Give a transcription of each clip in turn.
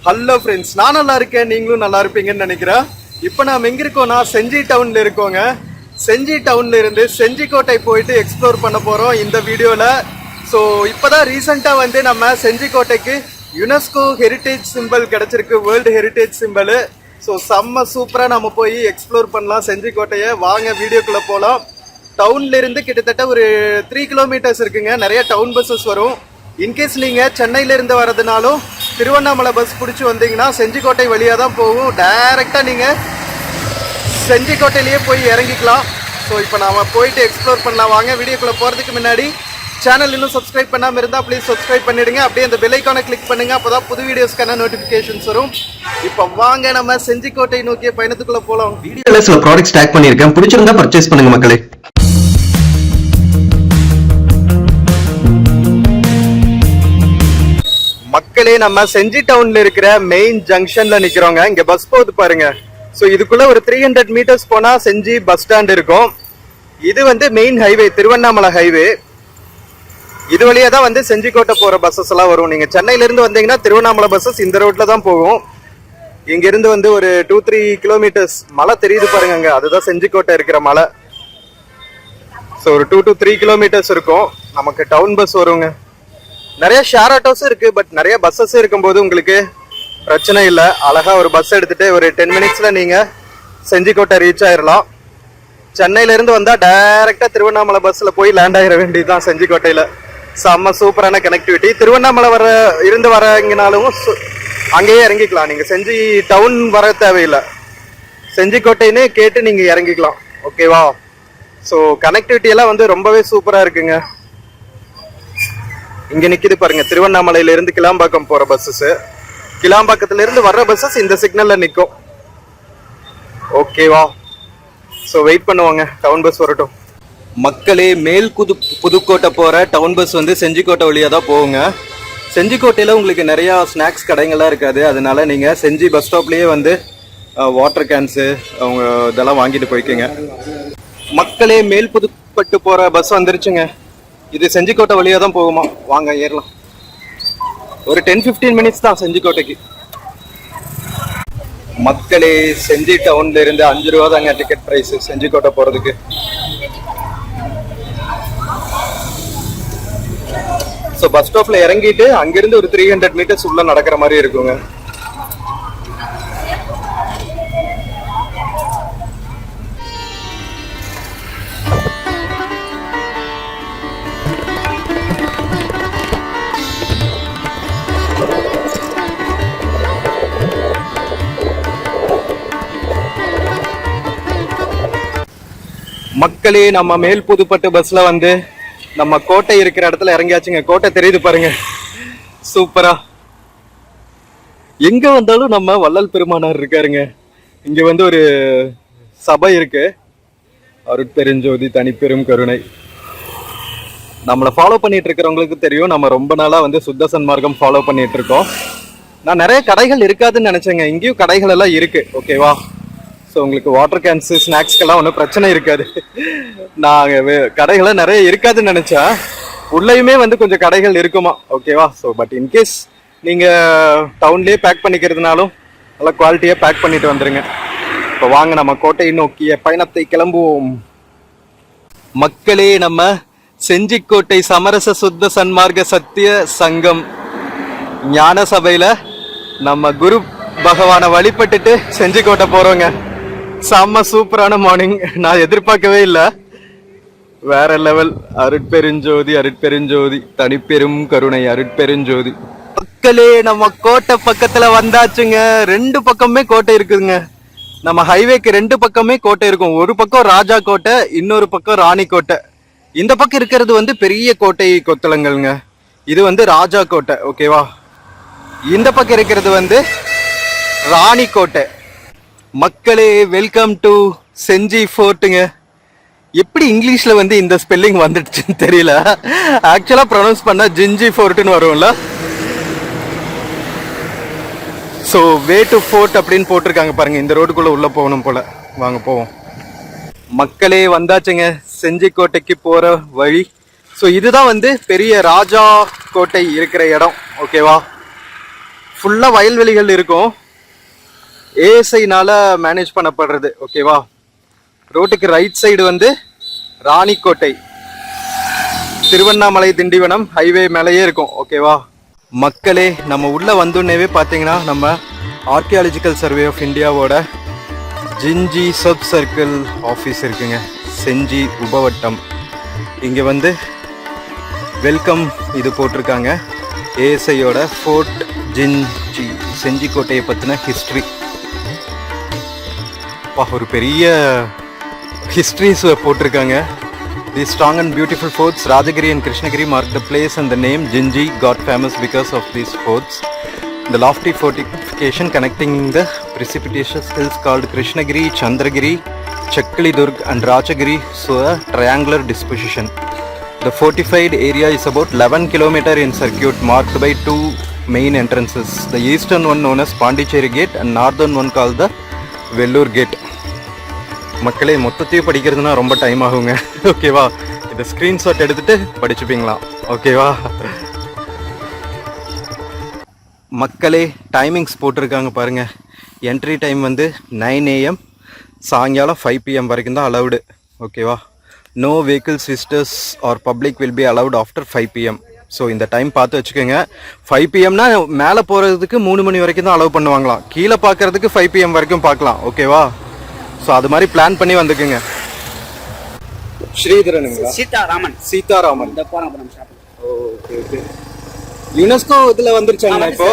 Hello friends, நான் நல்லா இருக்கேன், நீங்களும் நல்லா இருப்பீங்கன்னு நினைக்கிறேன். இப்போ நாம் எங்கே இருக்கோம்னா செஞ்சி டவுனில் இருக்கோங்க. செஞ்சி டவுன்ல இருந்து செஞ்சிக்கோட்டை போயிட்டு எக்ஸ்ப்ளோர் பண்ண போகிறோம் இந்த வீடியோவில். ஸோ இப்போ தான் ரீசெண்டாக வந்து நம்ம செஞ்சிக்கோட்டைக்கு யுனெஸ்கோ ஹெரிட்டேஜ் சிம்பிள் கிடச்சிருக்கு, வேர்ல்டு ஹெரிட்டேஜ் சிம்பிள். ஸோ செம்ம சூப்பராக நம்ம போய் எக்ஸ்ப்ளோர் பண்ணலாம் செஞ்சிக்கோட்டையை. வாங்க வீடியோக்குள்ளே போகலாம். டவுன்ல இருந்து கிட்டத்தட்ட ஒரு 3 கிலோமீட்டர்ஸ் இருக்குங்க. நிறைய டவுன் பஸ்ஸஸ் வரும். இன்கேஸ் நீங்கள் சென்னையிலேருந்து வரதுனாலும் திருவண்ணாமலை பஸ் பிடிச்சி வந்தீங்கன்னா செஞ்சிக்கோட்டை வழியாக தான் போகும். டைரெக்டாக நீங்கள் செஞ்சிக்கோட்டையிலேயே போய் இறங்கிக்கலாம். ஸோ இப்போ நாம் போயிட்டு எக்ஸ்ப்ளோர் பண்ணலாம். வாங்க வீடியோக்குள்ளே போகிறதுக்கு முன்னாடி சேனல் இன்னும் சப்ஸ்கிரைப் பண்ணாமல் இருந்தால் ப்ளீஸ் சப்ஸ்கிரைப் பண்ணிவிடுங்க. அப்படியே அந்த பெல் ஐக்கானை கிளிக் பண்ணுங்கள், அப்போ தான் புது வீடியோஸ்க்கான நோட்டிஃபிகேஷன்ஸ் வரும். இப்போ வாங்க நம்ம செஞ்சிக்கோட்டை நோக்கிய பயணத்துக்குள்ளே போகலாம். வீடியோவில் சில ப்ராடக்ட்ஸ் டேக் பண்ணியிருக்கேன், பிடிச்சிருந்தா பர்ச்சேஸ் பண்ணுங்க மக்களே. மக்களே, நம்ம செஞ்சி டவுன்ல இருக்கிற மெயின் ஜங்ஷன்ல நிக்கிறோங்க. இங்க பஸ் போகுது பாருங்க. ஸோ இதுக்குள்ள ஒரு 300 மீட்டர்ஸ் போனா செஞ்சி பஸ் ஸ்டாண்ட் இருக்கும். இது வந்து மெயின் ஹைவே, திருவண்ணாமலை ஹைவே. இது வழியா தான் வந்து செஞ்சிக்கோட்டை போற பஸ்ஸஸ் எல்லாம் வரும். நீங்க சென்னையில இருந்து வந்தீங்கன்னா திருவண்ணாமலை பஸ்ஸஸ் இந்த ரோட்ல தான் போகும். இங்க இருந்து வந்து ஒரு 2-3 கிலோமீட்டர்ஸ் மலை தெரியுது பாருங்க, அங்க அதுதான் செஞ்சிக்கோட்டை இருக்கிற மலை. ஸோ ஒரு 2 to 3 கிலோமீட்டர்ஸ் இருக்கும். நமக்கு டவுன் பஸ் வருங்க. நிறைய ஷேர் ஆட்டோஸும் இருக்கு, பட் நிறைய பஸ்ஸஸ் இருக்கும்போது உங்களுக்கு பிரச்சனை இல்லை. அழகா ஒரு பஸ் எடுத்துட்டு ஒரு 10 மினிட்ஸ்ல நீங்க செஞ்சிக்கோட்டை ரீச் ஆயிடலாம். சென்னையில இருந்து வந்தா டைரக்டா திருவண்ணாமலை பஸ்ல போய் லேண்ட் ஆகிட வேண்டியதுதான் செஞ்சிக்கோட்டையில. செம்ம சூப்பரான கனெக்டிவிட்டி. திருவண்ணாமலை இருந்து வரங்கினாலும் அங்கேயே இறங்கிக்கலாம். நீங்க செஞ்சி டவுன் வர தேவையில்லை, செஞ்சிக்கோட்டைன்னு கேட்டு நீங்க இறங்கிக்கலாம். ஓகேவா? ஸோ கனெக்டிவிட்டி எல்லாம் வந்து ரொம்பவே சூப்பரா இருக்குங்க. இங்க நிக்குது பாருங்க, திருவண்ணாமலையில இருந்து கிளாம்பாக்கம் போற பஸ்ஸஸ். கிளாம்பாக்கத்துல இருந்து வர்ற பஸ்ஸஸ் இந்த சிக்னல்ல நிக்கும். ஓகேவா? ஸோ வெயிட் பண்ணுவாங்க, டவுன் பஸ் வரட்டும். மக்களே, புதுக்கோட்டை போற டவுன் பஸ் வந்து செஞ்சிக்கோட்டை வழியா தான் போகுங்க. செஞ்சிக்கோட்டையில உங்களுக்கு நிறைய ஸ்நாக்ஸ் கடைகள்லாம் இருக்காது. அதனால நீங்க செஞ்சி பஸ் ஸ்டாப்லயே வந்து வாட்டர் கேன்ஸு அவங்க இதெல்லாம் வாங்கிட்டு போய்க்குங்க. மக்களே, புதுப்பட்டு போற பஸ் வந்துருச்சுங்க. இது செஞ்சிக்கோட்டை வழியா தான் போகுமா. வாங்க ஏறலாம். ஒரு 10-15 மினிட்ஸ் தான் செஞ்சிக்கோட்டைக்கு. மக்களே, செஞ்சி டவுன்ல இருந்து 5 ரூபா தாங்க டிக்கெட் பிரைஸ் செஞ்சிக்கோட்டை போறதுக்கு. ஸோ பஸ் ஸ்டாப்ல இறங்கிட்டு அங்கிருந்து ஒரு 300 மீட்டர்ஸ் உள்ள நடக்கிற மாதிரி இருக்குங்க. மக்களே, நம்ம புதுப்பட்டு பஸ்ல வந்து நம்ம கோட்டை இருக்கிற இடத்துல இறங்கியாச்சுங்க. கோட்டை தெரியுது பாருங்க, சூப்பரா. எங்க வந்தாலும் நம்ம வள்ளல் பெருமானார் இருக்காருங்க. இங்க வந்து ஒரு சபை இருக்கு, அருட்பெருஞ்சோதி தனிப்பெரும் கருணை. நம்மளை ஃபாலோ பண்ணிட்டு இருக்கிறவங்களுக்கு தெரியும், நம்ம ரொம்ப நாளா வந்து சுத்த சன்மார்க்கம் ஃபாலோ பண்ணிட்டு இருக்கோம். நான் நிறைய கடைகள் இருக்காதுன்னு நினைச்சேங்க. இங்கேயும் கடைகள் எல்லாம் இருக்கு. ஓகேவா? ஸோ உங்களுக்கு வாட்டர் கேன்ஸு ஸ்நாக்ஸ்க்கெல்லாம் ஒன்றும் பிரச்சனை இருக்காது. நாங்கள் கடைகளை நிறைய இருக்காதுன்னு நினச்சேன். உள்ளேயுமே வந்து கொஞ்சம் கடைகள் இருக்குமா. ஓகேவா? ஸோ பட் இன்கேஸ் நீங்கள் டவுன்லேயே பேக் பண்ணிக்கிறதுனாலும் நல்லா குவாலிட்டியாக பேக் பண்ணிட்டு வந்துடுங்க. இப்போ வாங்க நம்ம கோட்டையை நோக்கிய பயணத்தை கிளம்புவோம். மக்களே, நம்ம செஞ்சிக்கோட்டை சமரச சுத்த சன்மார்க்க சத்திய சங்கம் ஞான சபையில் நம்ம குரு பகவானை வழிபட்டுட்டு செஞ்சிக்கோட்டை போகிறோங்க. செம்ம சூப்பரான மார்னிங். நான் எதிர்பார்க்கவே இல்லை. வேற லெவல். அருட்பெருஞ்சோதி அருட்பெருஞ்சோதி தனிப்பெரும் கருணை அருட்பெருஞ்சோதி. மக்களே, நம்ம கோட்டை பக்கத்துல வந்தாச்சுங்க. 2 பக்கமே கோட்டை இருக்குதுங்க. நம்ம ஹைவேக்கு 2 பக்கமே கோட்டை இருக்கும். ஒரு பக்கம் ராஜா கோட்டை, இன்னொரு பக்கம் ராணி கோட்டை. இந்த பக்கம் இருக்கிறது வந்து பெரிய கோட்டை கொத்தளங்கள்ங்க. இது வந்து ராஜா கோட்டை. ஓகேவா? இந்த பக்கம் இருக்கிறது வந்து ராணி கோட்டை. மக்களே, வெல்கம் டு செஞ்சி ஃபோர்ட்டுங்க. எப்படி இங்கிலீஷ்ல வந்து இந்த ஸ்பெல்லிங் வந்துடுச்சுன்னு தெரியல. ஆக்சுவலா ப்ரொனவுன்ஸ் பண்ணா ஜிஞ்சி ஃபோர்ட்னு வரும்ல. ஸோ வே டு ஃபோர்ட் அப்படின்னு போட்டிருக்காங்க பாருங்க. இந்த ரோடுக்குள்ள உள்ள போகணும் போல. வாங்க போவோம். மக்களே, வந்தாச்சுங்க செஞ்சிக்கோட்டைக்கு போற வழி. ஸோ இதுதான் வந்து பெரிய ராஜா கோட்டை இருக்கிற இடம். ஓகேவா? ஃபுல்லா வயல்வெளிகள் இருக்கும். ஏஎஸ்ஐனால மேனேஜ் பண்ணப்படுறது. ஓகேவா? ரோட்டுக்கு ரைட் சைடு வந்து ராணிக்கோட்டை, திருவண்ணாமலை திண்டிவனம் ஹைவே மேலேயே இருக்கும். ஓகேவா மக்களே? நம்ம உள்ள வந்தோடனேவே பார்த்தீங்கன்னா நம்ம ஆர்கியாலஜிக்கல் சர்வே ஆஃப் இந்தியாவோட ஜிஞ்சி சப் சர்க்கிள் ஆஃபீஸ் இருக்குங்க. செஞ்சி உபவட்டம். இங்கே வந்து வெல்கம் இது போட்டிருக்காங்க. ஏஎஸ்ஐயோட ஃபோர்ட் ஜிஞ்சி, செஞ்சி கோட்டையை பற்றின ஹிஸ்ட்ரி. ஒரு பெரிய ஹிஸ்ட்ரிஸ் போட்டிருக்காங்க. தி strong and beautiful forts Rajagiri and Krishnagiri mark the place and the name Jinji got famous because of these forts. The lofty fortification connecting the precipitous hills called Krishnagiri, Chandragiri, Chakkali-Durg and Rajagiri so a triangular disposition. The fortified area is about 11 km in circuit marked by two main entrances. The eastern one known as Pondicherry Gate and northern one called the Vellore Gate. மக்களே மொத்தத்தையும் படிக்கிறதுனா ரொம்ப time ஆகுங்க. ஓகேவா? இதை screenshot எடுத்துட்டு படிச்சுப்பீங்களா? ஓகேவா மக்களே? Timings போட்டிருக்காங்க பாருங்க. என்ட்ரி டைம் வந்து 9 AM, சாயங்காலம் 5 PM வரைக்கும் தான் அலவுடு. ஓகேவா? No vehicles visitors or public will be allowed after 5 PM. So இந்த டைம் பார்த்து வச்சுக்கோங்க. 5 PMனா மேலே போகிறதுக்கு 3 மணி வரைக்கும் தான் அலோவ் பண்ணுவாங்களாம். கீழே பார்க்கறதுக்கு 5 PM வரைக்கும் பார்க்கலாம். ஓகேவா? ஸோ அது மாதிரி பிளான் பண்ணி வந்துக்குங்க. ஸ்ரீதரனுங்களா? சீதாராமன். Okay okay. யுனெஸ்கோ இதில் வந்துருச்சாங்க இப்போ?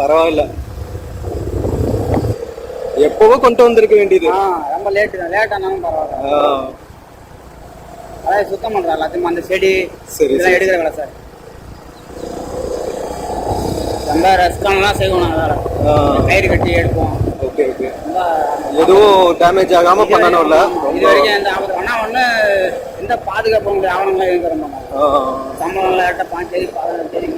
பரவாயில்ல. எப்பவோ கொண்டு வந்திருக்க வேண்டியது. ரொம்ப லேட் ஆனாலும் பரவாயில்ல. அதாவது சுத்தம் பண்றோம் எல்லாத்தையும். அந்த செடி இதெல்லாம் எடுக்கிற வேலை சார். ரொம்ப ரெஸ்டாரண்ட்லாம் செய்வோம். வேலை கயிறு கட்டி எடுப்போம். Okay okay. எதுவும் டேமேஜ் ஆகாம பண்ணணும்ல. இது வரைக்கும் எந்த ஆபத்து வேணா ஒன்று எந்த பாதுகாப்பு உங்களுடைய ஆவணங்கள்லாம் எழுத மாட்டோம். சம்பளம் லேட்டாக 5 தேதி 15 தேதி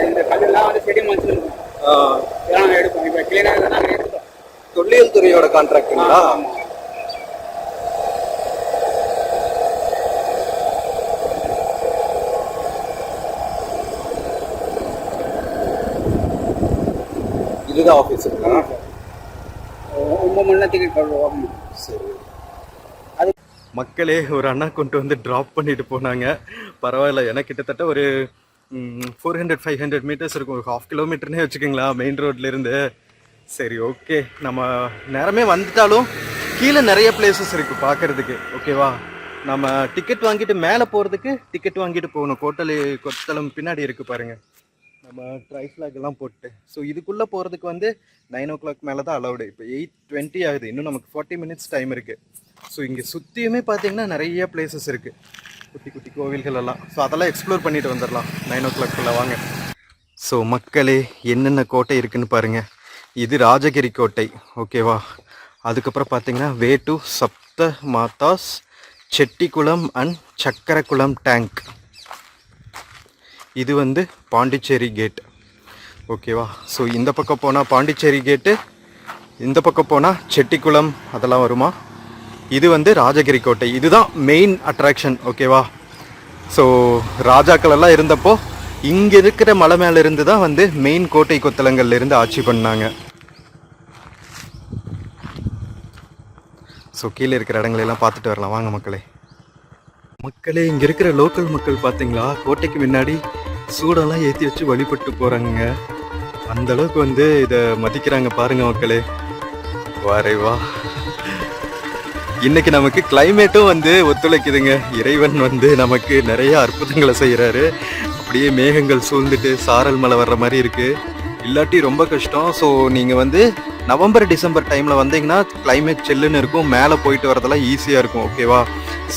இந்த கல்லெல்லாம் வந்து செடி மதிச்சிருக்கோம். இதெல்லாம் எடுப்போம். இப்போ கிளீனாக நாங்கள் எடுத்தோம். தொல்லியல் துறையோட கான்ட்ராக்டுங்களா? இதுதான் ஆஃபீஸுங்களா? 9 மணிலாம் டிக்கெட் போடுவோம். சரி. அது மக்களே ஒரு அண்ணா கொண்டு வந்து ட்ராப் பண்ணிட்டு போனாங்க. பரவாயில்ல. எனக்கு கிட்டத்தட்ட ஒரு 400-500 மீட்டர்ஸ் இருக்கும். ஒரு 1/2 கிலோமீட்டர்னே வச்சுக்கோங்களா மெயின் ரோட்லேருந்து. சரி ஓகே. நம்ம நேரமே வந்துட்டாலும் கீழே நிறைய பிளேசஸ் இருக்குது பார்க்குறதுக்கு. ஓகேவா? நம்ம டிக்கெட் வாங்கிட்டு மேலே போகிறதுக்கு டிக்கெட் வாங்கிட்டு போகணும். கொத்தளம் பின்னாடி இருக்குது பாருங்கள். நம்ம ட்ரை ஃப்ளாக் எல்லாம் போட்டு. ஸோ இதுக்குள்ளே போகிறதுக்கு வந்து 9 o'clock மேலே தான் அலவுடு. இப்போ 8:20 ஆகுது. இன்னும் நமக்கு 40 minutes டைம் இருக்குது. ஸோ இங்கே சுற்றியுமே பார்த்தீங்கன்னா நிறைய பிளேசஸ் இருக்குது, குட்டி குட்டி கோவில்கள் எல்லாம். ஸோ அதெல்லாம் எக்ஸ்ப்ளோர் பண்ணிட்டு வந்துடலாம் 9 o'clock வாங்க. ஸோ மக்களே என்னென்ன கோட்டை இருக்குன்னு பாருங்கள். இது ராஜகிரி கோட்டை. ஓகேவா? அதுக்கப்புறம் பார்த்தீங்கன்னா வே டு சப்த மாதாஸ், செட்டிக்குளம் அண்ட் சக்கரக்குளம் டேங்க். இது வந்து பாண்டிச்சேரி கேட். ஓகேவா? ஸோ இந்த பக்கம் போனால் பாண்டிச்சேரி கேட்டு, இந்த பக்கம் போனால் செட்டிக்குளம் அதெல்லாம் வருமா. இது வந்து ராஜகிரி கோட்டை. இதுதான் மெயின் அட்ராக்ஷன். ஓகேவா? ஸோ ராஜாக்கள் எல்லாம் இருந்தப்போ இங்கே இருக்கிற மலை மேலே இருந்து தான் வந்து மெயின் கோட்டை கொத்தளங்கள்ல இருந்து ஆட்சி பண்ணாங்க. ஸோ கீழே இருக்கிற இடங்களெல்லாம் பார்த்துட்டு வரலாம் வாங்க மக்களே. மக்களே இங்கே இருக்கிற லோக்கல் மக்கள் பார்த்தீங்களா, கோட்டைக்கு முன்னாடி சூடெல்லாம் ஏற்றி வச்சு வழிபட்டு போகிறாங்க. அந்த அளவுக்கு வந்து இதை மதிக்கிறாங்க பாருங்க மக்களே. வரைவா இன்னைக்கு நமக்கு கிளைமேட்டும் வந்து ஒத்துழைக்குதுங்க. இறைவன் வந்து நமக்கு நிறைய அற்புதங்களை செய்கிறாரு. அப்படியே மேகங்கள் சூழ்ந்துட்டு சாரல் மழை வர்ற மாதிரி இருக்குது. இல்லாட்டி ரொம்ப கஷ்டம். ஸோ நீங்கள் வந்து நவம்பர் டிசம்பர் டைமில் வந்தீங்கன்னா கிளைமேட் சில்லுன்னு இருக்கும். மேலே போயிட்டு வரதெல்லாம் ஈஸியாக இருக்கும். ஓகேவா?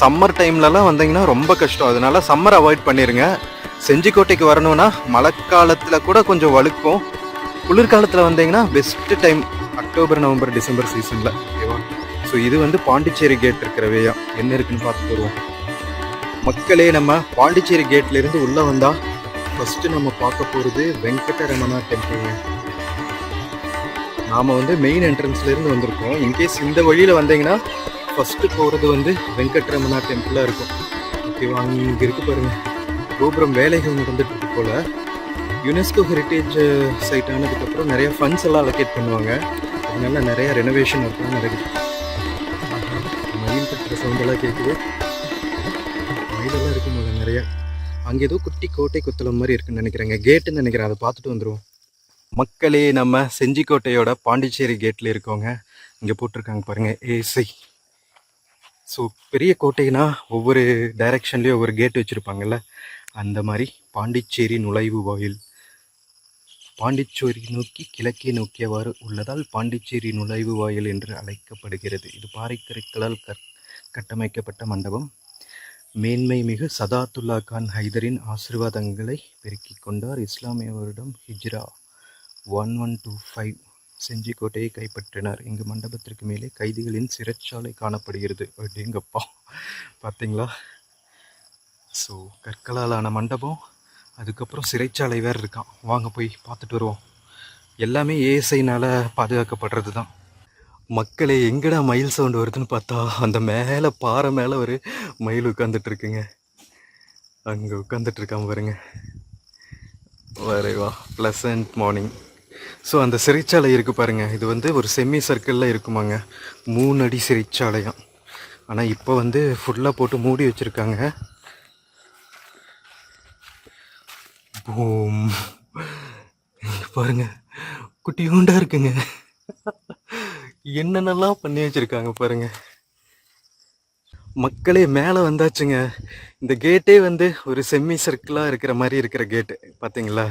சம்மர் டைம்லலாம் வந்தீங்கன்னா ரொம்ப கஷ்டம். அதனால சம்மர் அவாய்ட் பண்ணிடுங்க. செஞ்சிக்கோட்டைக்கு வரணும்னா மழைக்காலத்தில் கூட கொஞ்சம் வழுக்கும். குளிர்காலத்தில் வந்தீங்கன்னா best time October November December சீசனில். ஓகேவா? ஸோ இது வந்து பாண்டிச்சேரி கேட் இருக்கிற வேயா. என்ன இருக்குன்னு பார்த்துட்டு வருவோம் மக்களே. நம்ம பாண்டிச்சேரி கேட்லேருந்து உள்ளே வந்தால் ஃபஸ்ட்டு நம்ம பார்க்க போகிறது வெங்கடரமணா டெம்பிள்ங்க. நாம் வந்து மெயின் என்ட்ரன்ஸ்லேருந்து வந்திருக்கோம். இன்கேஸ் இந்த வழியில் வந்தீங்கன்னா ஃபஸ்ட்டு போகிறது வந்து வெங்கடரமணா டெம்பிளாக இருக்கும். ஓகேவா? அங்கே இருக்குது பாருங்கள். கோபுரம் வேலைகள் நடந்துட்டு இருக்கு போல. யுனெஸ்கோ ஹெரிட்டேஜ் சைட் ஆனதுக்கப்புறம் நிறைய ஃபண்ட்ஸ் எல்லாம் அலோகேட் பண்ணுவாங்க. அதனால நிறைய ரெனோவேஷன் ஒர்க்லாம் நடக்குது. மயில் கட்டுற சவுண்டெல்லாம் கேட்குது. மயிலெல்லாம் இருக்கும் போல நிறைய. அங்கே ஏதோ குட்டி கோட்டை குத்தலம் மாதிரி இருக்குன்னு நினைக்கிறேங்க. கேட்டுன்னு நினைக்கிறேன், அதை பார்த்துட்டு வந்துடுவோம். மக்களே, நம்ம செஞ்சிக்கோட்டையோட பாண்டிச்சேரி கேட்டில் இருக்கோங்க. இங்கே போட்டிருக்காங்க பாருங்கள், ஏசி. ஸோ பெரிய கோட்டைனா ஒவ்வொரு டைரக்ஷன்லேயும் ஒவ்வொரு கேட் வச்சுருப்பாங்கல்ல, அந்த மாதிரி பாண்டிச்சேரி நுழைவு வாயில். பாண்டிச்சேரி நோக்கி கிழக்கே நோக்கியவாறு உள்ளதால் பாண்டிச்சேரி நுழைவு வாயில் என்று அழைக்கப்படுகிறது. இது பாறைக்கற்களால் கட்டமைக்கப்பட்ட மண்டபம். மேன்மை மிகு சதாத்துல்லா கான் ஹைதரின் ஆசீர்வாதங்களை பெருக்கிக் கொண்டார். இஸ்லாமிய வருடம் ஹிஜ்ரா 1125 செஞ்சிக்கோட்டையை கைப்பற்றினார். இங்கு மண்டபத்திற்கு மேலே கைதிகளின் சிறைச்சாலை காணப்படுகிறது. அப்படிங்கப்பா, பார்த்தீங்களா? ஸோ கற்களாலான மண்டபம், அதுக்கப்புறம் சிறைச்சாலை வேறு இருக்கான். வாங்க போய் பார்த்துட்டு வருவோம். எல்லாமே ஏஎஸ்ஐனால் பாதுகாக்கப்படுறது தான். மக்களே, எங்கடா மயில் சவுண்டு வருதுன்னு பார்த்தா அந்த மேலே பாறை மேலே ஒரு மயில் உட்காந்துட்டு இருக்குங்க. அங்கே உட்காந்துட்டு இருக்காம பாருங்க. வரைவா ப்ளசன்ட் மார்னிங். ஸோ அந்த சிறைச்சாலை இருக்குது பாருங்கள், இது வந்து ஒரு செமி சர்க்கிளில் இருக்குமாங்க. 3 அடி சிறைச்சாலையாம். ஆனால் இப்போ வந்து ஃபுல்லாக போட்டு மூடி வச்சுருக்காங்க. பூம் பாருங்க, குட்டியூண்டா இருக்குங்க. என்னென்னலாம் பண்ணி வச்சுருக்காங்க பாருங்க. மக்களே, மேலே வந்தாச்சுங்க. இந்த கேட்டே வந்து ஒரு செமி சர்க்கிளாக இருக்கிற மாதிரி இருக்கிற கேட்டு பார்த்தீங்களா?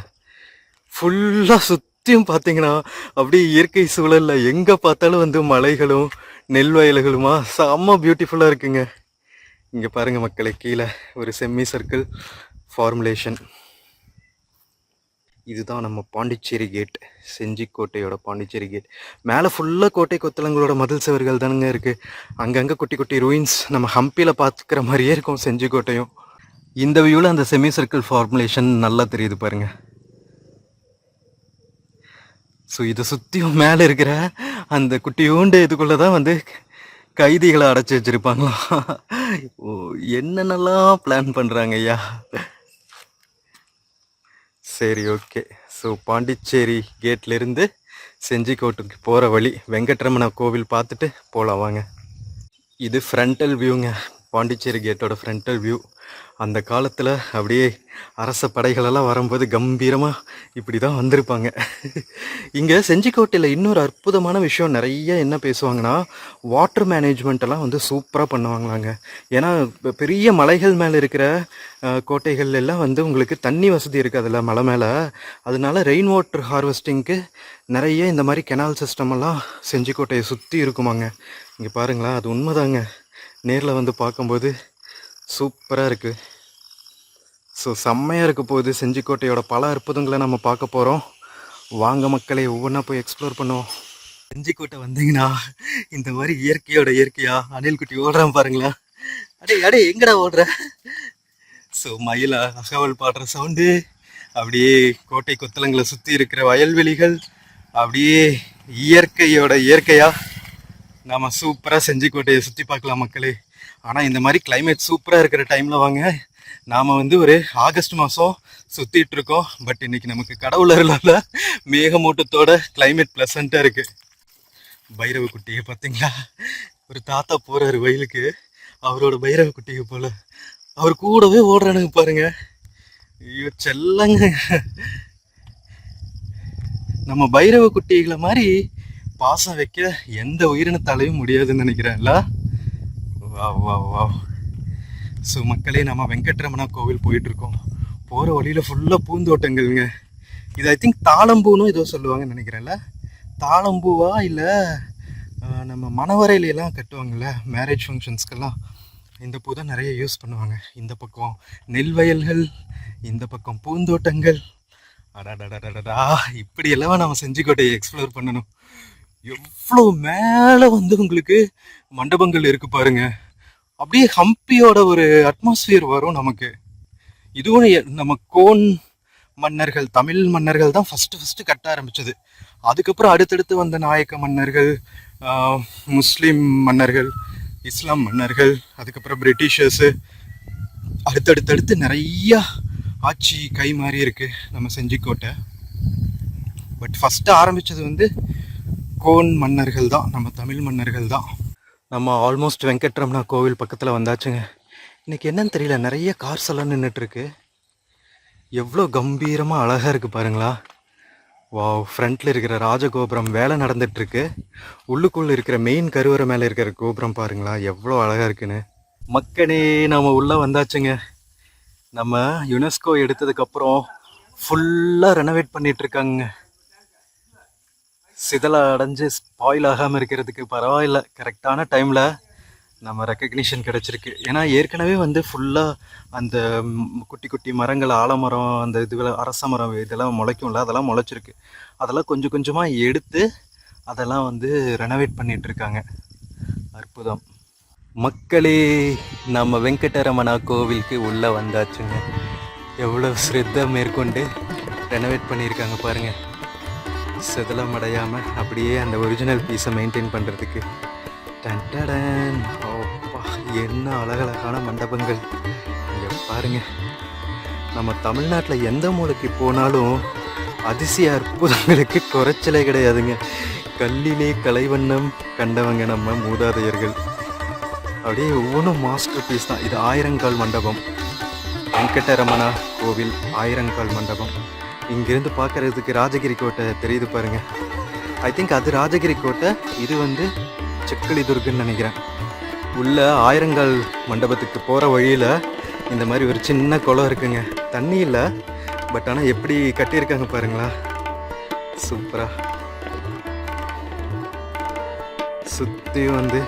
ஃபுல்லாக சுற்றியும் பார்த்தீங்கன்னா அப்படியே இயற்கை சூழலில் எங்கே பார்த்தாலும் வந்து மலைகளும் நெல் வயல்களுமா செம்ம பியூட்டிஃபுல்லாக இருக்குங்க. இங்கே பாருங்கள் மக்களே, கீழே ஒரு செமி சர்க்கிள் ஃபார்முலேஷன். இதுதான் நம்ம பாண்டிச்சேரி கேட், செஞ்சிக்கோட்டையோட பாண்டிச்சேரி கேட். மேலே ஃபுல்லாக கோட்டை கொத்தளங்களோட மதில் சுவர்கள் தானுங்க இருக்குது. அங்கங்கே குட்டி குட்டி ரூயின்ஸ் நம்ம ஹம்பியில் பார்த்துக்கிற மாதிரியே இருக்கும் செஞ்சிக்கோட்டையும். இந்த வியூவில் அந்த செமி சர்க்கிள் ஃபார்முலேஷன் நல்லா தெரியுது பாருங்கள். ஸோ இதை சுற்றியும் மேலே இருக்கிற அந்த குட்டியூண்டு இதுக்குள்ளே தான் வந்து கைதிகளை அடைச்சி வச்சுருப்பாங்களா. ஓ, என்னென்னலாம் பிளான் பண்ணுறாங்க ஐயா. சரி, ஓகே. ஸோ பாண்டிச்சேரி கேட்லேருந்து செஞ்சிக்கோட்டைக்கு போகிற வழி வெங்கட்ரமணா கோவில் பார்த்துட்டு போகலாம் வாங்க. இது ஃப்ரண்டல் வியூங்க, பாண்டிச்சேரி கேட்டோட ஃப்ரண்டல் வியூ. அந்த காலத்தில் அப்படியே அரச படைகளெல்லாம் வரும்போது கம்பீரமாக இப்படி தான் வந்திருப்பாங்க. இங்கே செஞ்சிக்கோட்டையில் இன்னொரு அற்புதமான விஷயம், நிறைய என்ன பேசுவாங்கன்னா, வாட்டர் மேனேஜ்மெண்ட்டெல்லாம் வந்து சூப்பராக பண்ணுவாங்களாங்க. ஏன்னா பெரிய மலைகள் மேலே இருக்கிற கோட்டைகள் எல்லாம் வந்து உங்களுக்கு தண்ணி வசதி இருக்காதுல்ல மலை மேலே. அதனால ரெயின் வாட்டர் ஹார்வெஸ்டிங்க்கு நிறைய இந்த மாதிரி கெனால் சிஸ்டமெல்லாம் செஞ்சிக்கோட்டையை சுற்றி இருக்குமாங்க. இங்கே பாருங்களா, அது உண்மைதாங்க. நேரில் வந்து பார்க்கும்போது சூப்பராக இருக்குது. ஸோ செம்மையாக இருக்க போகுது. செஞ்சிக்கோட்டையோட பல அற்புதங்களை நம்ம பார்க்க போகிறோம். வாங்க மக்களே, ஒவ்வொன்றா போய் எக்ஸ்ப்ளோர் பண்ணுவோம். செஞ்சிக்கோட்டை வந்தீங்கன்னா இந்த மாதிரி இயற்கையா அணில் குட்டி ஓடுறான் பாருங்களா. அடே எங்கடா ஓடுற? ஸோ மயிலா அகவல் பாடுற சவுண்டு, அப்படியே கோட்டை கொத்தளங்களை சுற்றி இருக்கிற வயல்வெளிகள், அப்படியே இயற்கையாக நாம் சூப்பராக செஞ்சிக்கோட்டையை சுற்றி பார்க்கலாம் மக்களே. ஆனால் இந்த மாதிரி கிளைமேட் சூப்பராக இருக்கிற டைமில் வாங்க. நாம் வந்து ஒரு ஆகஸ்ட் மாதம் சுற்றிட்டு இருக்கோம். பட் இன்னைக்கு நமக்கு கடவுள் அருளால மேகமூட்டத்தோட கிளைமேட் ப்ளசண்ட்டாக இருக்குது. பைரவ குட்டியை பார்த்தீங்களா? ஒரு தாத்தா போகிறாரு வயலுக்கு, அவரோட பைரவ குட்டியை போல் அவர் கூடவே ஓடுறானுங்க பாருங்க. ஐயோ செல்லங்க, நம்ம பைரவ குட்டிகளை மாதிரி பாசம் வைக்க எந்த உயிரினத்தாலையும் முடியாதுன்னு நினைக்கிறேன்ல. வா வா வா. ஸோ மக்களே, நம்ம வெங்கட்ரமணா கோவில் போயிட்டுருக்கோம். போகிற வழியில் ஃபுல்லாக பூந்தோட்டங்கள்ங்க. இது ஐ திங்க் தாளம்பூன்னு ஏதோ சொல்லுவாங்கன்னு நினைக்கிறேன்ல. தாளம்பூவா இல்லை நம்ம மணவரையிலெல்லாம் கட்டுவாங்கள்ல மேரேஜ் ஃபங்க்ஷன்ஸ்க்கெல்லாம், இந்த பூ தான் நிறைய யூஸ் பண்ணுவாங்க. இந்த பக்கம் நெல் வயல்கள், இந்த பக்கம் பூந்தோட்டங்கள். அடாடா, இப்படியெல்லாம் நம்ம செஞ்சிக்கோட்டையை எக்ஸ்ப்ளோர் பண்ணணும். எவ்வளோ மேலே வந்து உங்களுக்கு மண்டபங்கள் இருக்கு பாருங்க. அப்படியே ஹம்பியோட ஒரு அட்மாஸ்பியர் வரும் நமக்கு. இதுவும் நம்ம கோன் மன்னர்கள், தமிழ் மன்னர்கள் தான் ஃபஸ்ட்டு கட்ட ஆரம்பித்தது. அதுக்கப்புறம் அடுத்தடுத்து வந்த நாயக்க மன்னர்கள், முஸ்லீம் மன்னர்கள், இஸ்லாம் மன்னர்கள், அதுக்கப்புறம் பிரிட்டிஷர்ஸு, அடுத்தடுத்து நிறையா ஆட்சி கை மாறி இருக்கு நம்ம செஞ்சிக்கோட்டை. பட் ஃபஸ்ட்டு ஆரம்பித்தது வந்து கோன் மன்னர்கள் தான், நம்ம தமிழ் மன்னர்கள் தான். நம்ம ஆல்மோஸ்ட் வெங்கட்ரமணா கோவில் பக்கத்தில் வந்தாச்சுங்க. இன்றைக்கி என்னன்னு தெரியல, நிறைய கார்ஸ் எல்லாம் நின்றுட்டுருக்கு. எவ்வளோ கம்பீரமாக அழகாக இருக்குது பாருங்களா. வாவ், ஃப்ரண்ட்டில் இருக்கிற ராஜகோபுரம் வேலை நடந்துகிட்ருக்கு. உள்ளுக்குள்ளே இருக்கிற மெயின் கருவறை மேலே இருக்கிற கோபுரம் பாருங்களா எவ்வளோ அழகாக இருக்குன்னு. மக்களே நம்ம உள்ளே வந்தாச்சுங்க. நம்ம யுனெஸ்கோ எடுத்ததுக்கப்புறம் ஃபுல்லாக ரெனோவேட் பண்ணிகிட்ருக்காங்க. சிதலை அடைஞ்சு ஸ்பாயில் ஆகாமல் இருக்கிறதுக்கு பரவாயில்ல, கரெக்டான டைமில் நம்ம ரெக்கக்னிஷன் கிடச்சிருக்கு. ஏன்னா ஏற்கனவே வந்து ஃபுல்லாக அந்த குட்டி குட்டி மரங்கள், ஆலமரம், அந்த இதுவில் அரச மரம் இதெல்லாம் முளைக்கும்ல, அதெல்லாம் முளைச்சிருக்கு. அதெல்லாம் கொஞ்சம் கொஞ்சமாக எடுத்து அதெல்லாம் வந்து ரெனோவேட் பண்ணிகிட்ருக்காங்க. அற்புதம். மக்களே, நம்ம வெங்கடரமணா கோவிலுக்கு உள்ளே வந்தாச்சுங்க. எவ்வளோ ஸ்ரத்தை மேற்கொண்டு ரெனோவேட் பண்ணியிருக்காங்க பாருங்கள். செதலம் அடையாமல் அப்படியே அந்த ஒரிஜினல் பீஸை மெயின்டைன் பண்ணுறதுக்கு. டன்டடன், அப்பா என்ன அழகழகான மண்டபங்கள் இங்கே பாருங்கள். நம்ம தமிழ்நாட்டில் எந்த மூலைக்கு போனாலும் அதிசய அற்புதங்களுக்கு குறைச்சலே கிடையாதுங்க. கல்லிலே கலைவண்ணம் கண்டவங்க நம்ம மூதாதையர்கள். அப்படியே ஒவ்வொன்றும் மாஸ்டர் பீஸ் தான். இது ஆயிரங்கால் மண்டபம், வெங்கடரமணா கோவில் ஆயிரங்கால் மண்டபம். இங்கேருந்து பார்க்குறதுக்கு ராஜகிரி கோட்டை தெரியுது பாருங்கள். ஐ திங்க் அது ராஜகிரி கோட்டை, இது வந்து செக்கிலி துர்க்குன்னு நினைக்கிறேன். உள்ள ஆயிரங்கால் மண்டபத்துக்கு போகிற வழியில் இந்த மாதிரி ஒரு சின்ன குளம் இருக்குங்க. தண்ணி இல்லை, பட் ஆனால் எப்படி கட்டியிருக்காங்க பாருங்களா, சூப்பராக. சுற்றி வந்து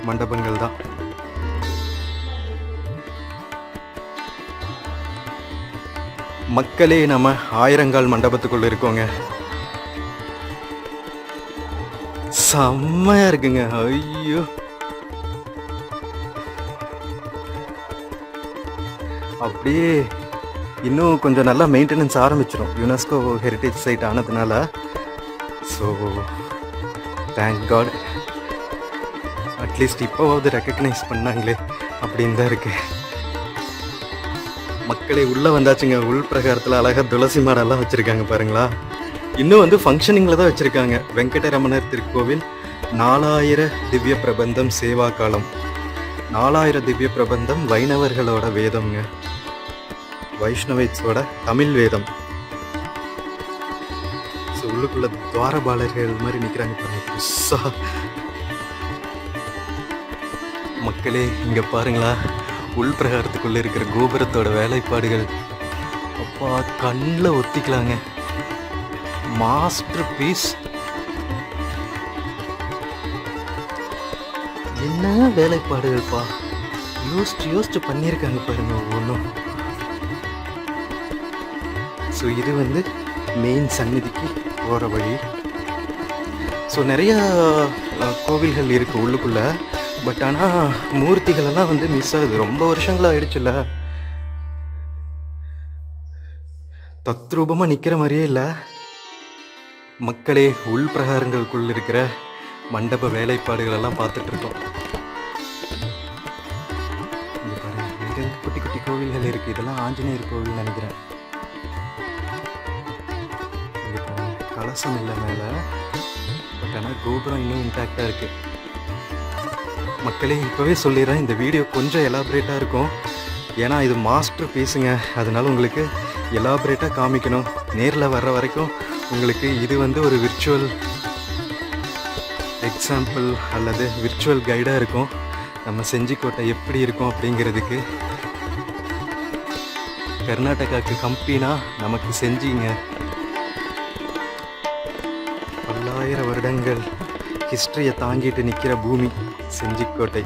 மண்டபங்கள் தான். மக்களே, நம்ம ஆயிரங்கால் மண்டபத்துக்குள்ளே இருக்கோங்க. செம்மையாக இருக்குங்க. ஐயோ, அப்படியே இன்னும் கொஞ்சம் நல்லா மெயின்டெனன்ஸ் ஆரம்பிச்சிடும், யுனெஸ்கோ ஹெரிட்டேஜ் சைட் ஆனதுனால. ஸோ தேங்க் காட், அட்லீஸ்ட் இப்போவாவது ரெக்கக்னைஸ் பண்ணாங்களே அப்படின்னு தான் இருக்கு. மக்களே, உள்ளே வந்தாச்சுங்க. உள் பிரகாரத்தில் அழகாக துளசி மாடெல்லாம் வச்சுருக்காங்க பாருங்களா. இன்னும் வந்து ஃபங்க்ஷனிங்கில் தான் வச்சுருக்காங்க. வெங்கடரமணர் திருக்கோவில் 4000 திவ்ய பிரபந்தம் சேவா காலம். 4000 திவ்ய பிரபந்தம் வைணவர்களோட வேதம்ங்க, வைஷ்ணவைட்ஸோட தமிழ் வேதம். ஸோ உள்ளுக்குள்ள துவாரபாலர்கள் மாதிரி நிற்கிறாங்க பாருங்க புதுசாக. மக்களே, இங்கே பாருங்களா, உள் பிரகாரத்துக்குள்ளே இருக்கிற கோபுரத்தோட வேலைப்பாடுகள் அப்பா கண்ணில் ஒத்திக்கலாங்க. Master piece. என்ன வேலைப்பாடுகள்ப்பா, யோசிச்சு பண்ணியிருக்காங்க பாருங்க ஒவ்வொன்றும். ஸோ இது வந்து மெயின் சந்நிதிக்கு போகிற வழி. ஸோ நிறையா கோவில்கள் இருக்குது உள்ளுக்குள்ளே. பட் ஆனால் மூர்த்திகளெல்லாம் வந்து மிஸ் ஆகுது. ரொம்ப வருஷங்களாக ஆயிடுச்சுல்ல, தத்ரூபமாக நிற்கிற மாதிரியே இல்லை. மக்களே, உள் பிரகாரங்களுக்குள் இருக்கிற மண்டப வேலைப்பாடுகள் எல்லாம் பார்த்துட்ருக்கோம். இங்கே பாருங்கள், இங்கே குட்டி குட்டி கோவில்கள் இருக்குது. இதெல்லாம் ஆஞ்சநேயர் கோவில் நினைக்கிறேன். இங்கே பாருங்கள், கலசம் இல்லை மேலே, பட் ஆனால் கோபுரம் இன்னும் இன்டாக்டாக இருக்குது. மக்களே, இப்போவே சொல்லிடுறேன், இந்த வீடியோ கொஞ்சம் எலாபரேட்டாக இருக்கும். ஏன்னா இது மாஸ்டர் பீஸுங்க, அதனால உங்களுக்கு எலாபரேட்டாக காமிக்கணும். நேரில் வர்ற வரைக்கும் உங்களுக்கு இது வந்து ஒரு விர்ச்சுவல் எக்ஸாம்பிள் அல்லது விர்ச்சுவல் கைடாக இருக்கும். நம்ம செஞ்சிக்கோட்டை எப்படி இருக்கும் அப்படிங்கிறதுக்கு. கர்நாடகாவுக்கு கம்பினா நமக்கு செஞ்சிங்க. 1000 வருடங்கள் ஹிஸ்டரியை தாங்கிட்டு நிற்கிற பூமி செஞ்சிக்கோட்டை.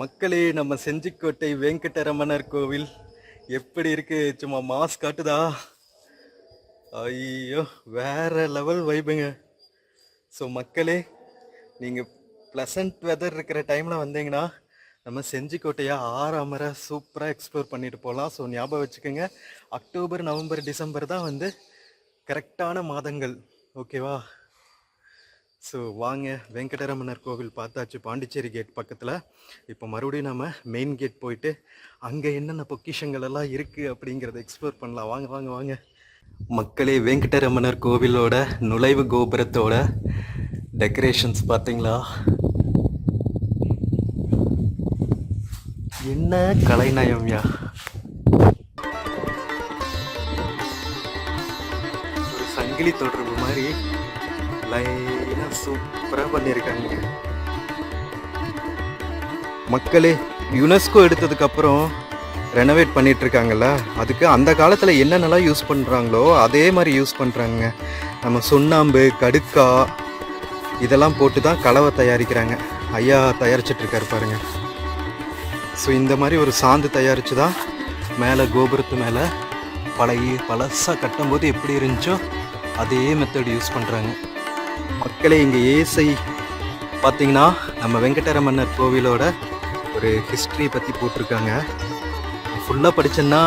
மக்களே, நம்ம செஞ்சிக்கோட்டை வெங்கடரமணர் கோவில் எப்படி இருக்கு? சும்மா மாஸ் காட்டுதா? ஐயோ, வேற லெவல் வைபுங்க. ஸோ மக்களே, நீங்கள் ப்ளசன்ட் வெதர் இருக்கிற டைமில் வந்தீங்கன்னா நம்ம செஞ்சிக்கோட்டையை ஆறாமரை சூப்பராக எக்ஸ்ப்ளோர் பண்ணிட்டு போகலாம். ஸோ ஞாபகம் வச்சுக்கோங்க, அக்டோபர், நவம்பர், டிசம்பர் தான் வந்து கரெக்டான மாதங்கள். ஓகேவா? ஸோ வாங்க, வெங்கடரமணர் கோவில் பார்த்தாச்சு பாண்டிச்சேரி கேட் பக்கத்தில். இப்போ மறுபடியும் நம்ம மெயின் கேட் போயிட்டு அங்கே என்னென்ன பொக்கிஷங்கள் எல்லாம் இருக்குது அப்படிங்கிறத எக்ஸ்ப்ளோர் பண்ணலாம். வாங்க வாங்க வாங்க மக்களே. வெங்கடரமணர் கோவிலோட நுழைவு கோபுரத்தோட டெக்கரேஷன்ஸ் பார்த்தீங்களா? என்ன கலைநயம்யா! ஒரு சங்கிலி தொடர்பு மாதிரி லைனா சூப்பரா பண்ணியிருக்காங்க மக்களே. யுனெஸ்கோ எடுத்ததுக்கு அப்புறம் ரெனோவேட் பண்ணிட்டு இருக்காங்கல்ல, அதுக்கு அந்த காலத்துல என்னென்னலாம் யூஸ் பண்றாங்களோ அதே மாதிரி யூஸ் பண்றாங்க. நம்ம சுண்ணாம்பு, கடுக்கா இதெல்லாம் போட்டு தான் கலவை தயாரிக்கிறாங்க. ஐயா தயாரிச்சிட்டு இருக்காரு பாருங்க. ஸோ இந்த மாதிரி ஒரு சாந்து தயாரித்து தான் மேலே கோபுரத்து மேலே பழசாக கட்டும்போது எப்படி இருந்துச்சோ அதே மெத்தட் யூஸ் பண்ணுறாங்க மக்களே. இங்கே ஏசை பார்த்தீங்கன்னா நம்ம வெங்கடரமணர் கோவிலோட ஒரு ஹிஸ்ட்ரி பற்றி போட்டிருக்காங்க. ஃபுல்லாக படித்தேன்னா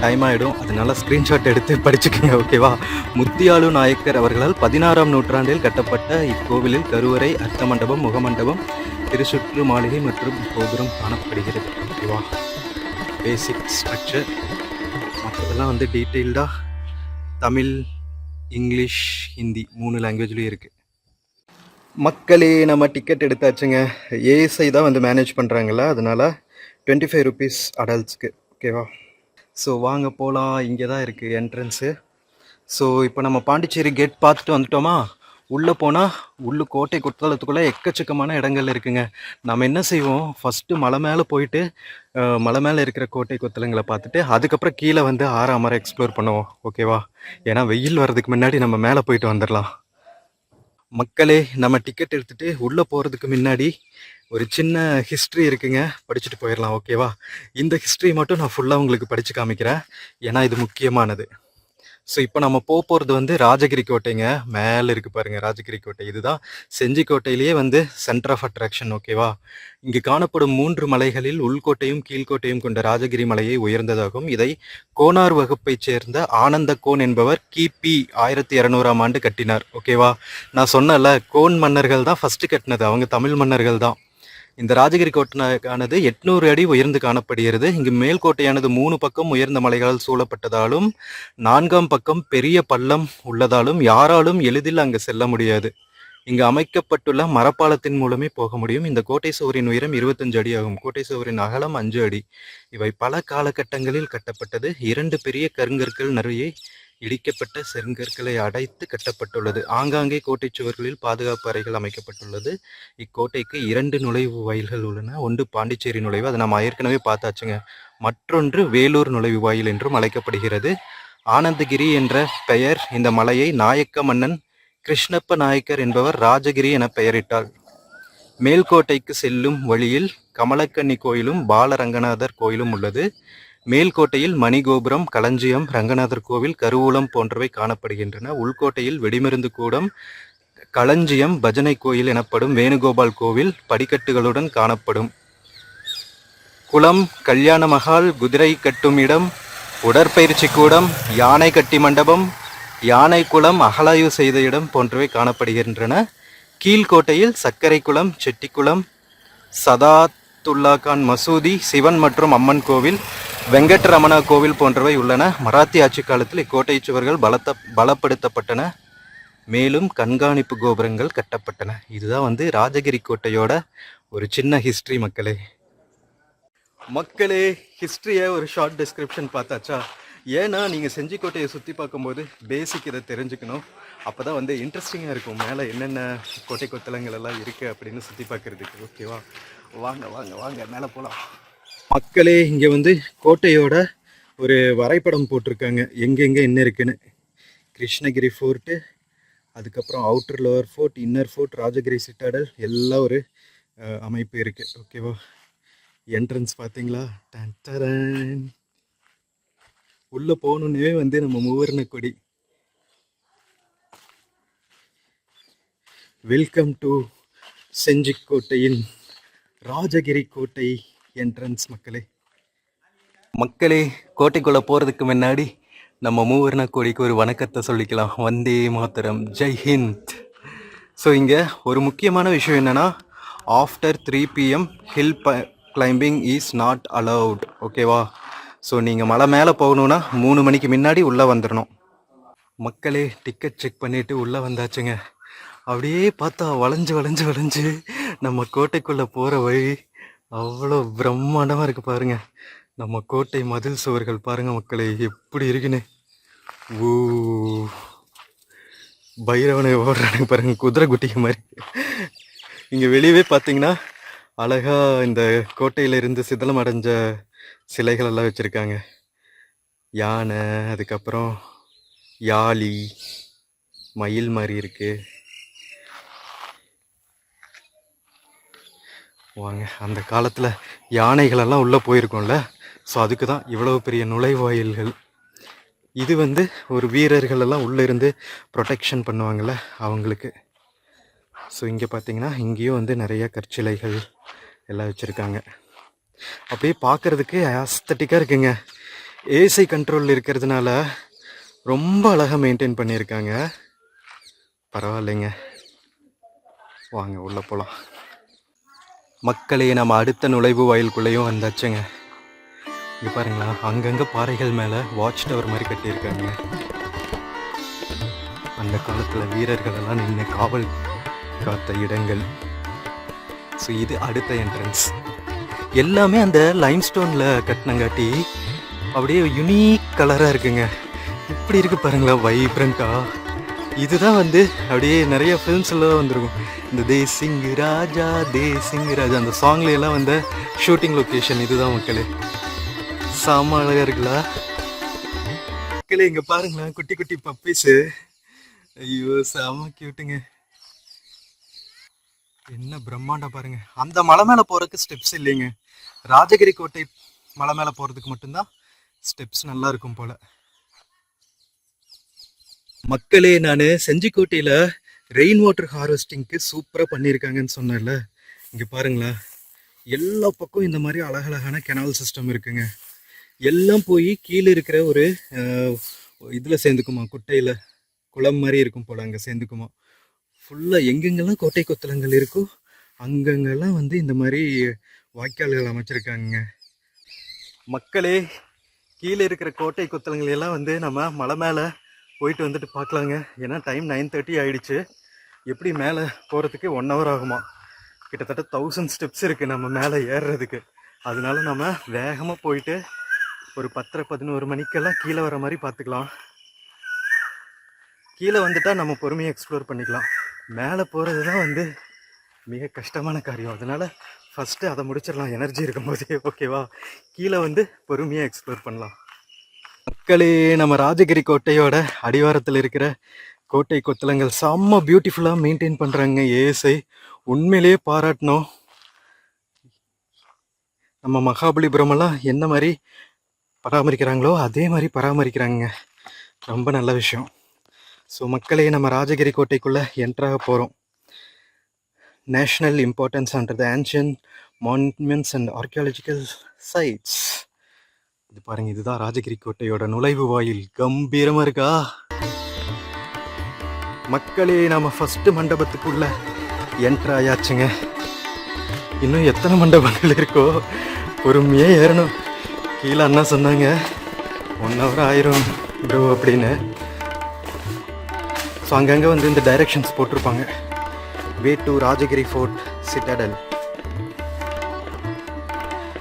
டைம் ஆகிடும், அதனால ஸ்க்ரீன்ஷாட் எடுத்து படிச்சுக்கோங்க. ஓகேவா? முத்தியாலு நாயக்கர் அவர்களால் 16ஆம் நூற்றாண்டில் கட்டப்பட்ட இக்கோவிலில் கருவறை, அர்த்த மண்டபம், முகமண்டபம், திருச்சுற்று மாளிகை மற்றும் கோபுரம் காணப்படுகிறது. ஓகேவா? பேசிக் ஸ்ட்ரக்சர். மற்றதெல்லாம் வந்து டீட்டெயில்டாக தமிழ், இங்கிலீஷ், ஹிந்தி 3 லாங்குவேஜ்லேயும் இருக்குது மக்களே. நம்ம டிக்கெட் எடுத்தாச்சுங்க. ஏஎஸ்ஐ தான் வந்து மேனேஜ் பண்ணுறாங்கள, அதனால 25 ருபீஸ் அடல்ட்ஸ்க்கு. ஓகேவா? ஸோ வாங்க போகலாம். இங்கே தான் இருக்குது என்ட்ரன்ஸு. ஸோ இப்போ நம்ம பாண்டிச்சேரி கேட் பார்த்துட்டு வந்துட்டோமா? உள்ளே போனால் கோட்டை கொத்தளத்துக்குள்ளே எக்கச்சக்கமான இடங்கள் இருக்குங்க. நம்ம என்ன செய்வோம், ஃபஸ்ட்டு மலை மேலே போயிட்டு மலை மேலே இருக்கிற கோட்டை கொத்தளங்களை பார்த்துட்டு அதுக்கப்புறம் கீழே வந்து ஆறாமரை எக்ஸ்ப்ளோர் பண்ணுவோம். ஓகேவா? ஏன்னா வெயில் வர்றதுக்கு முன்னாடி நம்ம மேலே போயிட்டு வந்துடலாம் மக்களே. நம்ம டிக்கெட் எடுத்துகிட்டு உள்ளே போகிறதுக்கு முன்னாடி ஒரு சின்ன ஹிஸ்ட்ரி இருக்குங்க, படிச்சுட்டு போயிடலாம். ஓகேவா? இந்த ஹிஸ்ட்ரி மட்டும் நான் ஃபுல்லாக உங்களுக்கு படித்து காமிக்கிறேன், ஏன்னா இது முக்கியமானது. ஸோ இப்போ நம்ம போகிறது வந்து ராஜகிரி கோட்டைங்க. மேலே இருக்குது பாருங்கள் ராஜகிரி கோட்டை. இதுதான் செஞ்சிக்கோட்டையிலேயே வந்து சென்டர் ஆஃப் அட்ராக்ஷன். ஓகேவா? இங்கு காணப்படும் 3 மலைகளில் உள்கோட்டையும் கீழ்கோட்டையும் கொண்ட ராஜகிரி மலையை உயர்ந்ததாகும். இதை கோனார் வகுப்பைச் சேர்ந்த ஆனந்த கோன் என்பவர் கிபி 1200ஆம் ஆண்டு கட்டினார். ஓகேவா? நான் சொன்னல, கோன் மன்னர்கள் தான் ஃபஸ்ட்டு கட்டினது, அவங்க தமிழ் மன்னர்கள் தான். இந்த ராஜகிரி கோட்டையானது 800 அடி உயர்ந்து காணப்படுகிறது. இங்கு மேல்கோட்டையானது 3 பக்கம் உயர்ந்த மலைகளால் சூழப்பட்டதாலும் 4ஆம் பக்கம் பெரிய பள்ளம் உள்ளதாலும் யாராலும் எளிதில் அங்கு செல்ல முடியாது. இங்கு அமைக்கப்பட்டுள்ள மரப்பாலத்தின் மூலமே போக முடியும். இந்த கோட்டை சுவரின் உயரம் 25 அடி ஆகும். கோட்டை சுவரின் அகலம் 5 அடி. இவை பல காலகட்டங்களில் கட்டப்பட்டது. 2 பெரிய கருங்கற்கள் நிறைய இடிக்கப்பட்ட செங்கற்களை அடைத்து கட்டப்பட்டுள்ளது. ஆங்காங்கே கோட்டை சுவர்களில் பாதுகாப்பு அறைகள் அமைக்கப்பட்டுள்ளது. இக்கோட்டைக்கு 2 நுழைவு வாயில்கள் உள்ளன. ஒன்று பாண்டிச்சேரி நுழைவு, அதை நம்ம ஏற்கனவே பார்த்தாச்சுங்க. மற்றொன்று வேலூர் நுழைவு வாயில் என்றும் அழைக்கப்படுகிறது. ஆனந்தகிரி என்ற பெயர் இந்த மலையை நாயக்க மன்னன் கிருஷ்ணப்ப நாயக்கர் என்பவர் ராஜகிரி என பெயரிட்டார். மேல்கோட்டைக்கு செல்லும் வழியில் கமலக்கன்னி கோயிலும் பாலரங்கநாதர் கோயிலும் உள்ளது. மேல்கோட்டையில் மணிகோபுரம், களஞ்சியம், ரங்கநாதர் கோவில், கருவூலம் போன்றவை காணப்படுகின்றன. உள்கோட்டையில் வெடிமருந்து கூடம், களஞ்சியம், பஜனை கோயில் எனப்படும் வேணுகோபால் கோவில் படிக்கட்டுகளுடன் காணப்படும். குளம், கல்யாண மகால், குதிரை கட்டும் இடம், உடற்பயிற்சி கூடம், யானை கட்டி மண்டபம், யானை குளம், அகலாய்வு செய்த இடம் போன்றவை காணப்படுகின்றன. கீழ்கோட்டையில் சர்க்கரை குளம், செட்டிக்குளம், சதாத்துல்லாகான் மசூதி, சிவன் மற்றும் அம்மன் கோவில், வெங்கட்ரமணா கோவில் போன்றவை உள்ளன. மராத்தி ஆட்சி காலத்தில் இக்கோட்டை சுவர்கள் பலப்படுத்தப்பட்டன. மேலும் கண்காணிப்பு கோபுரங்கள் கட்டப்பட்டன. இதுதான் வந்து ராஜகிரி கோட்டையோட ஒரு சின்ன ஹிஸ்ட்ரி மக்களே. ஹிஸ்ட்ரியை ஒரு ஷார்ட் டிஸ்கிரிப்ஷன் பார்த்தாச்சா? ஏன்னா நீங்கள் செஞ்சிக்கோட்டையை சுற்றி பார்க்கும்போது பேசிக் இதை தெரிஞ்சுக்கணும். அப்போ தான் வந்து இன்ட்ரெஸ்டிங்காக இருக்கும், மேலே என்னென்ன கோட்டை கொத்தளங்கள் எல்லாம் இருக்குது அப்படின்னு சுற்றி பார்க்குறதுக்கு. ஓகேவா? வாங்க வாங்க வாங்க மேலே போகலாம் மக்களே. இங்கே வந்து கோட்டையோட ஒரு வரைபடம் போட்டிருக்காங்க, எங்கெங்கே என்ன இருக்குன்னு. கிருஷ்ணகிரி ஃபோர்ட்டு, அதுக்கப்புறம் outer lower fort, inner fort, Rajagiri citadel எல்லாம் ஒரு அமைப்பு இருக்குது. ஓகேவா? என்ட்ரன்ஸ் பார்த்தீங்களா? டன் டடன். உள்ள போகணுன்னே வந்து நம்ம மூவர்ண கொடி. வெல்கம் டு செஞ்சிக்கோட்டையின் ராஜகிரி கோட்டை என்ட்ரன்ஸ் மக்களே. மக்களே, கோட்டைக்குள்ளே போகிறதுக்கு முன்னாடி நம்ம மூவர்ண கொடிக்கு ஒரு வணக்கத்தை சொல்லிக்கலாம். வந்தே மாதரம், ஜெய் ஹிந்த். ஸோ இங்கே ஒரு முக்கியமான விஷயம் என்னென்னா, after 3 PM hill climbing is not allowed. ஓகேவா? ஸோ நீங்கள் மலை மேலே போகணுன்னா 3 மணிக்கு முன்னாடி உள்ளே வந்துடணும். மக்களே, டிக்கெட் செக் பண்ணிவிட்டு உள்ளே வந்தாச்சுங்க. அப்படியே பார்த்தா வளைஞ்சு வளைஞ்சு வளைஞ்சு நம்ம கோட்டைக்குள்ளே போகிற வழி அவ்வளோ பிரம்மாண்டமாக இருக்குது பாருங்கள். நம்ம கோட்டை மதில் சுவர்கள் பாருங்கள் மக்களே எப்படி இருக்குன்னு. ஊ, பைரவனை ஓடுறானுங்க பாருங்கள், குதிரை குட்டிக்கு மாதிரி. இங்கே வெளியவே பார்த்தீங்கன்னா அழகாக இந்த கோட்டையிலிருந்து சிதலம் அடைஞ்ச சிலைகள் எல்லாம் வச்சுருக்காங்க. யானை, அதுக்கப்புறம் யாழி, மயில் மாதிரி இருக்குது. வாங்க, அந்த காலத்தில் யானைகளெல்லாம் உள்ளே போயிருக்கோம்ல, ஸோ அதுக்கு தான் இவ்வளோ பெரிய நுழைவாயில்கள். இது வந்து ஒரு வீரர்கள் எல்லாம் உள்ளே இருந்து ப்ரொடெக்ஷன் பண்ணுவாங்கள்ல அவங்களுக்கு. ஸோ இங்கே பார்த்தீங்கன்னா இங்கேயும் வந்து நிறைய கற்சிலைகள் எல்லாம் வச்சுருக்காங்க. அப்படியே பார்க்குறதுக்கு ஆஸ்தட்டிக்காக இருக்குங்க. ஏசி கண்ட்ரோல் இருக்கிறதுனால ரொம்ப அழகாக மெயின்டைன் பண்ணியிருக்காங்க. பரவாயில்லைங்க. வாங்க உள்ளே போகலாம். மக்களே, நம்ம அடுத்த நுழைவு வாயிலுக்குள்ளேயும் வந்தாச்சுங்க. இங்கே பாருங்களா, அங்கங்கே பாறைகள் மேலே வாட்ச் டவர் மாதிரி கட்டியிருக்காங்க. அந்த காலத்தில் வீரர்கள் எல்லாம் நின்று காவல் காத்த இடங்கள். ஸோ இது அடுத்த என்ட்ரன்ஸ். எல்லாமே அந்த லைம்ஸ்டோனில் கட்டினங்காட்டி அப்படியே யுனீக் கலராக இருக்குங்க. இப்படி இருக்குது பாருங்களா, வைப்ரண்ட்டாக. இதுதான் வந்து அப்படியே நிறைய ஃபிலிம்ஸ்லாம் வந்திருக்கும். இந்த தேசிங் ராஜா தேசிங் ராஜா அந்த சாங்ல எல்லாம் வந்து ஷூட்டிங் லொக்கேஷன் இதுதான் மக்களே. செம அழகா இருக்குல்ல மக்களே. இங்கே பாருங்களேன், குட்டி குட்டி பப்பீஸு. ஐயோ செம கியூட்டுங்க. என்ன பிரம்மாண்டம் பாருங்க. அந்த மலை மேலே போகிறதுக்கு ஸ்டெப்ஸ் இல்லைங்க. ராஜகிரி கோட்டை மலை மேலே போகிறதுக்கு மட்டும்தான் ஸ்டெப்ஸ் நல்லா இருக்கும் போல. மக்களே, நான் செஞ்சிக்கோட்டையில் ரெயின் வாட்டர் ஹார்வெஸ்டிங்க்கு சூப்பராக பண்ணியிருக்காங்கன்னு சொன்னேன்ல. இங்கே பாருங்களேன், எல்லா பக்கம் இந்த மாதிரி அழகழகான கெனால் சிஸ்டம் இருக்குங்க. எல்லாம் போய் கீழே இருக்கிற ஒரு இதில் சேர்ந்துக்குமா, குட்டையில் குளம் மாதிரி இருக்கும் போல், அங்கே சேர்ந்துக்குமா. ஃபுல்லாக எங்கெங்கெல்லாம் கோட்டை கொத்தளங்கள் இருக்கோ அங்கங்கெல்லாம் வந்து இந்த மாதிரி வாய்க்கால்கள் அமைச்சிருக்காங்க. மக்களே, கீழே இருக்கிற கோட்டை கொத்தளங்கள் எல்லாம் வந்து நம்ம மலை மேலே போயிட்டு வந்துட்டு பார்க்கலாங்க. ஏன்னா டைம் 9:30 ஆகிடுச்சு. எப்படி மேலே போகிறதுக்கு 1 hour ஆகுமா. கிட்டத்தட்ட 1000 ஸ்டெப்ஸ் இருக்குது நம்ம மேலே ஏறுறதுக்கு. அதனால நம்ம வேகமாக போயிட்டு ஒரு 10-11 மணிக்கெல்லாம் கீழே வர மாதிரி பார்த்துக்கலாம். கீழே வந்துட்டால் நம்ம பொறுமையாக எக்ஸ்ப்ளோர் பண்ணிக்கலாம். மேலே போகிறது தான் வந்து மிக கஷ்டமான காரியம். அதனால் ஃபஸ்ட்டு அதை முடிச்சிடலாம் எனர்ஜி இருக்கும்போதே. ஓகேவா? கீழே வந்து பொறுமையாக எக்ஸ்ப்ளோர் பண்ணலாம். மக்களே, நம்ம ராஜகிரி கோட்டையோட அடிவாரத்தில் இருக்கிற கோட்டை கொத்தளங்கள் செம்ம பியூட்டிஃபுல்லாக மெயின்டைன் பண்ணுறாங்க. ஏஎஸ்ஐ உண்மையிலேயே பாராட்டணும். நம்ம மகாபலிபுரமெல்லாம் என்ன மாதிரி பராமரிக்கிறாங்களோ அதே மாதிரி பராமரிக்கிறாங்க. ரொம்ப நல்ல விஷயம். ஸோ மக்களே, நம்ம ராஜகிரி கோட்டைக்குள்ளே என்ட்ராக போகிறோம். National importance under the ancient monuments and archaeological sides. இது பாருங்க, இதுதான் ராஜகிரி கோட்டையோட நுழைவு வாயில். கம்பீரமா இருக்கா மக்களே? நம்ம ஃபர்ஸ்ட் மண்டபத்துக்குள்ள என்ட்ரு ஆயாச்சுங்க. இன்னும் எத்தனை மண்டபங்கள் இருக்கோ பொறுமையே ஏறணும். கீழே அண்ணா சொன்னாங்க 1 hour ஆயிரும் ப்ரோ அப்படின்னு. ஸோ அங்கங்கே வந்து இந்த டைரக்ஷன்ஸ் போட்டிருப்பாங்க. Way to Rajagiri fort citadel.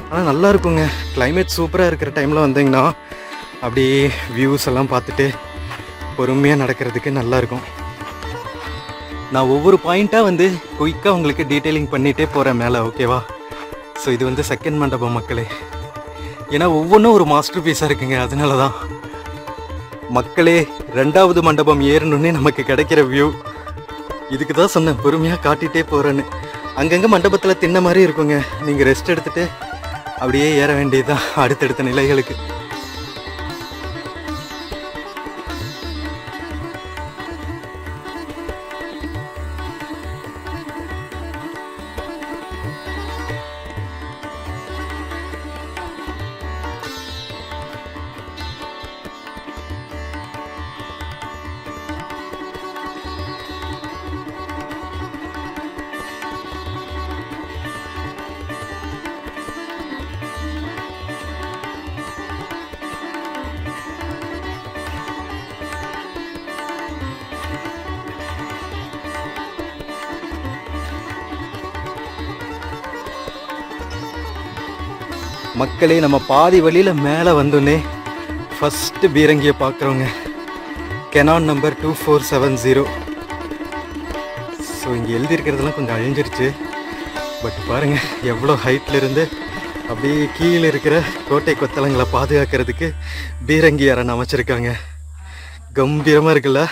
ஆனால் நல்லா இருக்குங்க. கிளைமேட் சூப்பராக இருக்கிற டைமில் வந்தீங்கன்னா அப்படியே வியூஸ் எல்லாம் பார்த்துட்டு பொறுமையாக நடக்கிறதுக்கு நல்லாயிருக்கும். நான் ஒவ்வொரு பாயிண்ட்டாக வந்து குயிக்காக உங்களுக்கு டீட்டெயிலிங் பண்ணிகிட்டே போகிறேன் மேலே. ஓகேவா? ஸோ இது வந்து செகண்ட் மண்டபம் மக்களே. ஏன்னா ஒவ்வொன்றும் ஒரு மாஸ்டர் பீஸாக இருக்குங்க. அதனால தான் மக்களே, 2வது மண்டபம் ஏறணுன்னே நமக்கு கிடைக்கிற வியூ இதுக்கு தான் சொன்னேன் பொறுமையாக காட்டிகிட்டே போகிறேன்னு. அங்கங்கே மண்டபத்தில் தின்ன மாதிரி இருக்குங்க. நீங்கள் ரெஸ்ட் எடுத்துகிட்டு அப்படியே ஏற வேண்டியதுதான் அடுத்தடுத்த நிலைகளுக்கு. மக்களே, நம்ம பாதி வழியில் மேலே வந்தோன்னே ஃபஸ்ட்டு பீரங்கியை பார்க்குறோங்க. Cannon number 2470. ஸோ இங்கே எழுதியிருக்கிறதுலாம் கொஞ்சம் அழிஞ்சிருச்சு. பட் பாருங்கள் எவ்வளோ ஹைட்டில் இருந்து அப்படியே கீழே இருக்கிற கோட்டை கொத்தளங்களை பாதுகாக்கிறதுக்கு பீரங்கி அரண் அமைச்சிருக்காங்க. கம்பீரமாக இருக்குல்ல?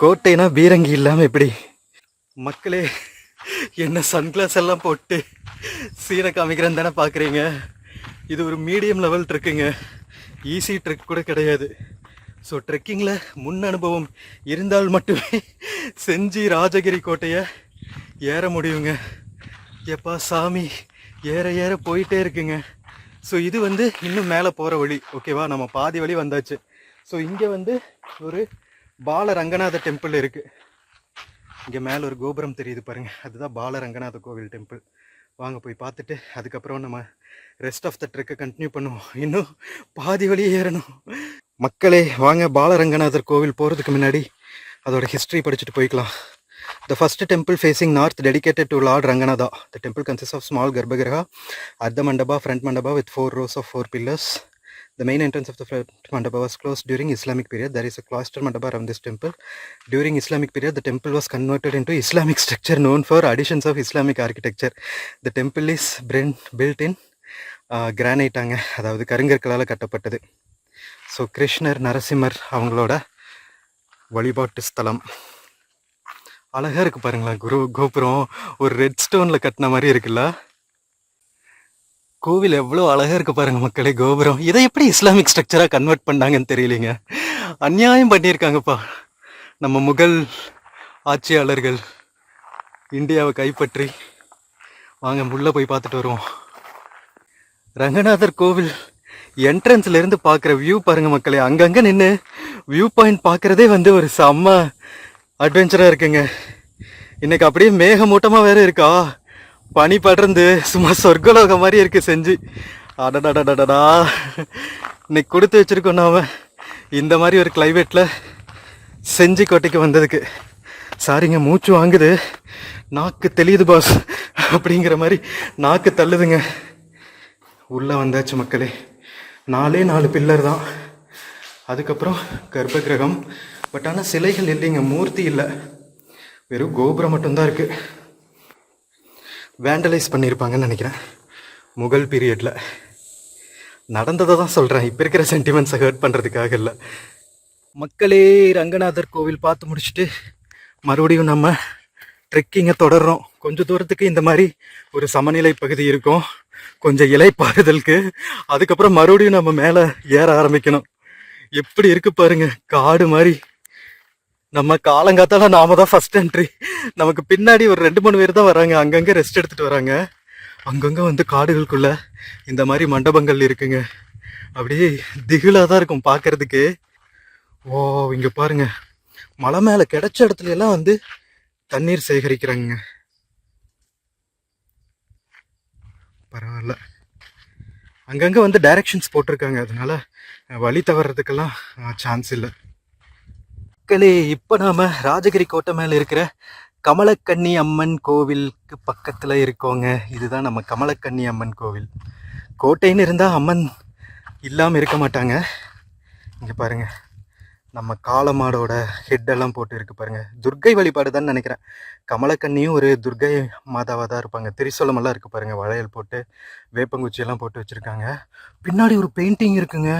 கோட்டைனா பீரங்கி இல்லாமல் எப்படி? மக்களே, என்ன சன்கிளாஸ் எல்லாம் போட்டு சீனை காமிக்கிறேன்னு தானே பார்க்குறீங்க. இது ஒரு மீடியம் லெவல் ட்ரெக்குங்க, ஈஸி ட்ரெக் கூட கிடையாது. ஸோ ட்ரெக்கிங்கில் முன் அனுபவம் இருந்தால் மட்டுமே செஞ்சி ராஜகிரி கோட்டையை ஏற முடியுங்க. எப்பா சாமி, ஏற ஏற போயிட்டே இருக்குங்க. ஸோ இது இன்னும் மேலே போகிற வழி. ஓகேவா, நம்ம பாதி வழி வந்தாச்சு. ஸோ இங்கே ஒரு பால ரங்கநாத டெம்பிள் இருக்குது. இங்கே மேலே ஒரு கோபுரம் தெரியுது பாருங்கள், அதுதான் பால ரங்கநாத கோவில் டெம்பிள். வாங்க போய் பார்த்துட்டு அதுக்கப்புறம் நம்ம ரெஸ்ட் ஆஃப் த ட்ரெக்கை கண்டினியூ பண்ணுவோம். இன்னும் பாதி வழியே ஏறணும். மக்களே வாங்க, பாலரங்கநாதர் கோவில் போகிறதுக்கு முன்னாடி அதோட ஹிஸ்ட்ரி படிச்சுட்டு போய்க்கலாம். The first temple facing north dedicated to Lord Ranganatha. The temple consists of small Garbhagriha, Ardha Mandapa, front Mandapa with 4 rows of 4 pillars. The main entrance of the front Mandapa was closed during Islamic period. There is a cloister Mandapa around this temple. During Islamic period, the temple was converted into Islamic structure known for additions of Islamic architecture. The temple is built in granite, அதாவது கருங்கற்களால் கட்டப்பட்டது. So கிருஷ்ணர் நரசிம்மர் அவங்களோட வழிபாட்டு ஸ்தலம். அழகாக இருக்குது பாருங்களா, கோபுரம் ஒரு ரெட் ஸ்டோனில் கட்டின மாதிரி இருக்குல்ல. கோவில் எவ்வளோ அழகாக இருக்குது பாருங்க மக்களே. கோபுரம் இதை எப்படி இஸ்லாமிக் ஸ்ட்ரக்சராக கன்வெர்ட் பண்ணாங்கன்னு தெரியலைங்க. அநியாயம் பண்ணியிருக்காங்கப்பா நம்ம முகல் ஆட்சியாளர்கள் இந்தியாவை கைப்பற்றி. வாங்க உள்ளே போய் பார்த்துட்டு வருவோம். ரங்கநாதர் கோவில் என்ட்ரன்ஸ்ல இருந்து பார்க்குற வியூ பாருங்க மக்களே. அங்கங்கே நின்று வியூ பாயிண்ட் பார்க்குறதே ஒரு செம்ம அட்வென்ச்சராக இருக்குங்க. இன்னைக்கு அப்படியே மேகமூட்டமாக வேற இருக்கா, பனி படர்ந்து சும்மா சொர்க்கலோகம் மாதிரி இருக்கு செஞ்சு. அடடடடடா, இன்னைக்கு கொடுத்து வச்சிருக்கோம் நாம இந்த மாதிரி ஒரு கிளைமேட்டில் செஞ்சி கோட்டைக்கு வந்ததுக்கு. சாரிங்க, மூச்சு வாங்குது, நாக்கு தெளியுது பாஸ் அப்படிங்கிற மாதிரி நாக்கு தள்ளுதுங்க. உள்ளே வந்தாச்சு மக்களே. 4 பில்லர் தான், அதுக்கப்புறம் கர்ப்ப கிரகம். பட் ஆனால் சிலைகள் இல்லைங்க, மூர்த்தி இல்லை, வெறும் கோபுரம் மட்டும்தான் இருக்குது. வேண்டலைஸ் பண்ணியிருப்பாங்கன்னு நினைக்கிறேன் முகல் பீரியடில். நடந்ததை தான் சொல்கிறேன், இப்போ இருக்கிற சென்டிமெண்ட்ஸை ஹர்ட் பண்ணுறதுக்காக இல்லை. மக்களே, ரங்கநாதர் கோவில் பார்த்து முடிச்சுட்டு மறுபடியும் நம்ம ட்ரெக்கிங்கை தொடர்றோம். கொஞ்சம் தூரத்துக்கு இந்த மாதிரி ஒரு சமநிலை பகுதி இருக்கும், கொஞ்சம் இலைப்பாறுதலுக்கு. அதுக்கப்புறம் மறுபடியும் நம்ம மேலே ஏற ஆரம்பிக்கணும். எப்படி இருக்கு பாருங்க, காடு மாதிரி. நம்ம காலங்காத்தால நாம தான் ஃபர்ஸ்ட் என்ட்ரி. நமக்கு பின்னாடி ஒரு 2-3 பேர் தான் வராங்க, அங்கங்கே ரெஸ்ட் எடுத்துட்டு வராங்க. அங்கங்கே காடுகளுக்குள்ள இந்த மாதிரி மண்டபங்கள் இருக்குங்க. அப்படியே திகிலாக தான் இருக்கும் பார்க்கறதுக்கு. ஓ, இங்க பாருங்க, மலை மேலே கிடைச்ச இடத்துல எல்லாம் தண்ணீர் சேகரிக்கிறாங்க. பரவாயில்ல, அங்கங்கே டைரக்ஷன்ஸ் போட்டிருக்காங்க, அதனால வழி தவறதுக்கெல்லாம் சான்ஸ் இல்லை. மக்களே, இப்போ நாம் ராஜகிரி கோட்டை மேலே இருக்கிற கமலக்கன்னி அம்மன் கோவிலுக்கு பக்கத்தில் இருக்கோங்க. இதுதான் நம்ம கமலக்கன்னி அம்மன் கோவில். கோட்டைன்னு இருந்தால் அம்மன் இல்லாமல் இருக்க மாட்டாங்க. இங்கே பாருங்கள், நம்ம காளமாடோட ஹெட்டெல்லாம் போட்டு இருக்கு பாருங்க. துர்க்கை வழிபாடு தான் நினைக்கிறேன். கமலக்கன்னியும் ஒரு துர்க்கை மாதாவாக தான் இருப்பாங்க. திரிசூலமெல்லாம் இருக்கு பாருங்க, வளையல் போட்டு வேப்பங்குச்சியெல்லாம் போட்டு வச்சிருக்காங்க. பின்னாடி ஒரு பெயிண்டிங் இருக்குங்க.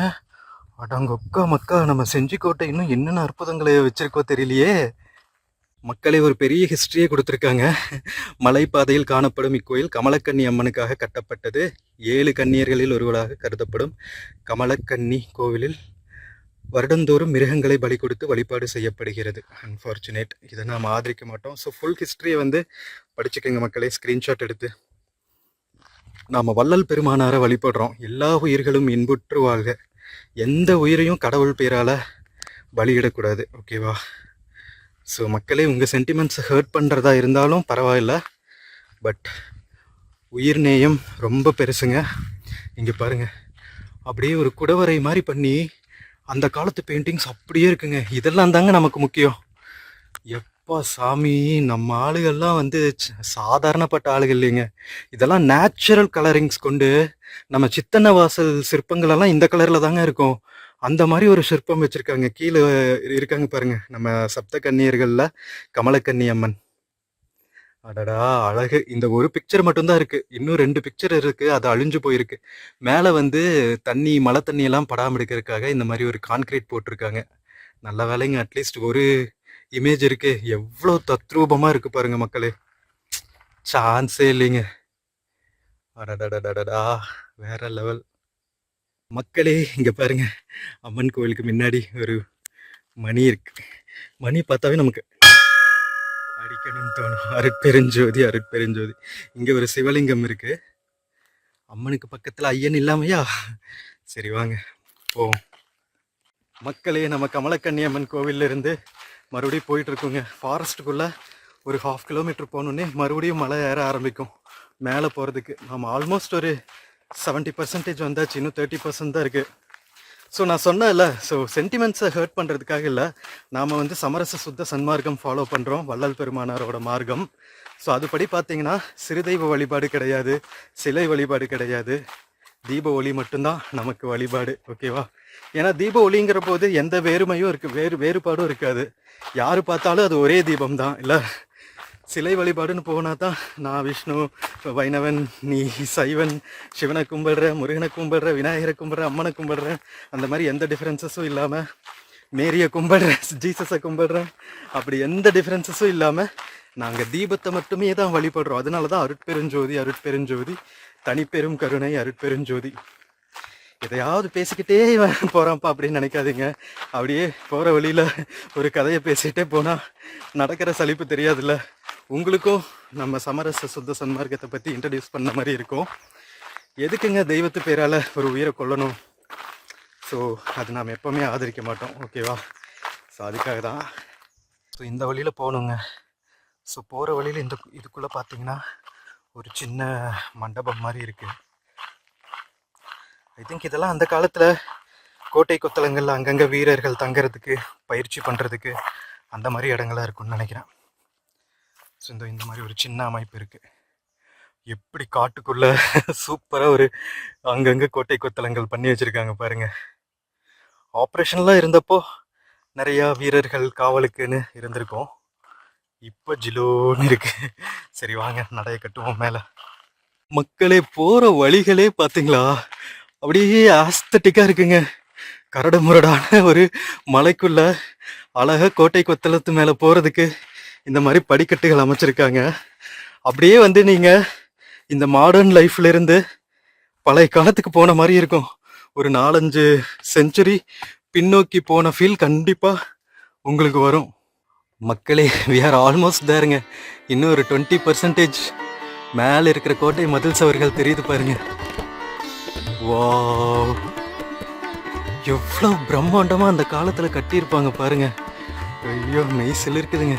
அடங்கொக்கா மக்கா, நம்ம செஞ்சிக்கோட்டை இன்னும் என்னென்ன அற்புதங்களை வச்சிருக்கோ தெரியலையே. மக்களே ஒரு பெரிய ஹிஸ்டரியே கொடுத்துருக்காங்க. மலைப்பாதையில் காணப்படும் இக்கோயில் கமலக்கன்னி அம்மனுக்காக கட்டப்பட்டது. 7 கன்னியர்களில் ஒருவராக கருதப்படும் கமலக்கன்னி கோவிலில் வருடந்தோறும் மிருகங்களை பலி கொடுத்து வழிபாடு செய்யப்படுகிறது. அன்ஃபார்ச்சுனேட், இதை நாம் ஆதரிக்க மாட்டோம். ஸோ ஃபுல் ஹிஸ்ட்ரியை வந்து படிச்சுக்கோங்க மக்களே, ஸ்க்ரீன்ஷாட் எடுத்து. நாம் வள்ளல் பெருமானாரை வழிபடுறோம். எல்லா உயிர்களும் இன்புற்று வாழ்க, எந்த உயிரையும் கடவுள் பேரால் பலியிடக்கூடாது, ஓகேவா? ஸோ மக்களே, உங்கள் சென்டிமெண்ட்ஸை ஹர்ட் பண்ணுறதா இருந்தாலும் பரவாயில்ல, பட் உயிர் நேயம் ரொம்ப பெருசுங்க. இங்கே பாருங்கள், அப்படியே ஒரு குடவரை மாதிரி பண்ணி அந்த காலத்து பெயிண்டிங்ஸ் அப்படியே இருக்குங்க. இதெல்லாம் தாங்க நமக்கு முக்கியம். எப்பா சாமி, நம்ம ஆளுகள்லாம் வந்து சாதாரணப்பட்ட ஆளுகள் இல்லைங்க. இதெல்லாம் நேச்சுரல் கலரிங்ஸ் கொண்டு நம்ம சித்தன்ன வாசல் சிற்பங்களெல்லாம் இந்த கலரில் தாங்க இருக்கும். அந்த மாதிரி ஒரு சிற்பம் வச்சுருக்காங்க. கீழே இருக்காங்க பாருங்க, நம்ம சப்த கன்னியர்களில் கமலக்கன்னி அம்மன். அடடா அழகு. இந்த ஒரு பிக்சர் மட்டும்தான் இருக்குது, இன்னும் 2 பிக்சர் இருக்குது, அது அழிஞ்சு போயிருக்கு. மேலே வந்து தண்ணி, மழை தண்ணியெல்லாம் படாமல் எடுக்கிறதுக்காக இந்த மாதிரி ஒரு கான்கிரீட் போட்டிருக்காங்க. நல்ல வேலைங்க, அட்லீஸ்ட் ஒரு இமேஜ் இருக்கு. எவ்வளோ தத்ரூபமாக இருக்கு பாருங்க மக்களே, சான்ஸே இல்லைங்க. அடடடடடா, வேற லெவல். மக்களே இங்கே பாருங்க, அம்மன் கோவிலுக்கு முன்னாடி ஒரு மணி இருக்கு. மணி பார்த்தாவே நமக்கு அடிக்கணும்னு தோணும். அருட்பெருஞ்சோதி, அருட்பெருஞ்சோதி. இங்கே ஒரு சிவலிங்கம் இருக்கு. அம்மனுக்கு பக்கத்தில் ஐயன் இல்லாமையா? சரி வாங்க போவோம். மக்களே, நம்ம கமலக்கன்னி அம்மன் கோவில்ல இருந்து மறுபடியும் போயிட்டு இருக்கோங்க. ஃபாரஸ்ட்டுக்குள்ளே ஒரு 1/2 கிலோமீட்டர் போனோடனே மறுபடியும் மலை ஏற ஆரம்பிக்கும். மேலே போகிறதுக்கு நம்ம ஆல்மோஸ்ட் ஒரு 70% வந்தாச்சு, இன்னும் 30% தான் இருக்குது. ஸோ நான் சொன்னேன்ல, ஸோ சென்டிமெண்ட்ஸை ஹர்ட் பண்ணுறதுக்காக இல்லை, நாம் வந்து சமரச சுத்த சன்மார்க்கம் ஃபாலோ பண்ணுறோம், வள்ளல் பெருமானாரோட மார்க்கம். ஸோ அதுபடி பார்த்தீங்கன்னா சிறுதெய்வ வழிபாடு கிடையாது, சிலை வழிபாடு கிடையாது, தீப ஒளி மட்டும்தான் நமக்கு வழிபாடு, ஓகேவா? ஏன்னா தீப ஒளிங்கிற போது எந்த வேறுமையும் வேறுபாடும் இருக்காது. யார் பார்த்தாலும் அது ஒரே தீபம் தான் இல்லை. சிலை வழிபாடுன்னு போனால் தான் நான் விஷ்ணு, வைணவன், நீ சைவன், சிவனை கும்பிடுற, முருகனை கும்பிடுற, விநாயகரை கும்பிடுற, அம்மனை கும்பிடுறேன், அந்த மாதிரி எந்த டிஃப்ரென்சஸும் இல்லாமல் மேரியை கும்பிடுறேன், ஜீசஸை கும்பிடுறேன், அப்படி எந்த டிஃப்ரென்சஸும் இல்லாமல் நாங்கள் தீபத்தை மட்டுமே தான் வழிபடுறோம். அதனால தான் அருட்பெருஞ்சோதி, அருட்பெருஞ்சோதி, தனிப்பெரும் கருணை, அருட்பெருஞ்சோதி. எதையாவது பேசிக்கிட்டே போகிறான்ப்பா அப்படின்னு நினைக்காதீங்க. அப்படியே போகிற வழியில் ஒரு கதையை பேசிகிட்டே போனால் நடக்கிற சலிப்பு தெரியாதுல்ல. உங்களுக்கும் நம்ம சமரச சுத்த சன்மார்க்கத்தை பற்றி இன்ட்ரடியூஸ் பண்ண மாதிரி இருக்கும். எதுக்குங்க தெய்வத்து பேரால் ஒரு உயிரை கொல்லணும்? ஸோ அது நாம் எப்போவுமே ஆதரிக்க மாட்டோம், ஓகேவா? ஸோ அதுக்காக தான். ஸோ இந்த வழியில் போகணுங்க. ஸோ போகிற வழியில் இதுக்குள்ளே பார்த்தீங்கன்னா ஒரு சின்ன மண்டபம் மாதிரி இருக்குது. ஐ திங்க் இதெல்லாம் அந்த காலத்தில் கோட்டை கொத்தளங்கள், அங்கங்கே வீரர்கள் தங்கிறதுக்கு, பயிற்சி பண்ணுறதுக்கு அந்த மாதிரி இடங்களாக இருக்குன்னு நினைக்கிறேன். ஸோ இந்த மாதிரி ஒரு சின்ன அமைப்பு இருக்குது. எப்படி காட்டுக்குள்ளே சூப்பராக ஒரு அங்கங்கே கோட்டை கொத்தளங்கள் பண்ணி வச்சுருக்காங்க பாருங்கள். ஆப்ரேஷன்லாம் இருந்தப்போ நிறையா வீரர்கள் காவலுக்குன்னு இருந்திருக்கோம். இப்போ ஜிலோன்னு இருக்குது. சரி வாங்க நடைய கட்டுவோம் மேலே. மக்களே, போகிற வழிகளே பார்த்தீங்களா அப்படியே ஆஸ்தட்டிக்காக இருக்குங்க. கரடு முரடான ஒரு மலைக்குள்ள அழகாக கோட்டை கொத்தளத்து மேலே போகிறதுக்கு இந்த மாதிரி படிக்கட்டுகள் அமைச்சிருக்காங்க. அப்படியே வந்து நீங்கள் இந்த மாடர்ன் லைஃப்ல இருந்து பழைய காலத்துக்கு போன மாதிரி இருக்கும். ஒரு 4-5 செஞ்சுரி பின்னோக்கி போன ஃபீல் கண்டிப்பாக உங்களுக்கு வரும். மக்களே, we are almost தேருங்க. இன்னும் ஒரு 20% மேலே இருக்கிற கோட்டை மதில் சவர்கள் தெரியுது பாருங்க. வாவ், எவ்வளோ பிரம்மாண்டமாக அந்த காலத்தில் கட்டியிருப்பாங்க பாருங்க. ஐயோ, மெய்சில் இருக்குதுங்க.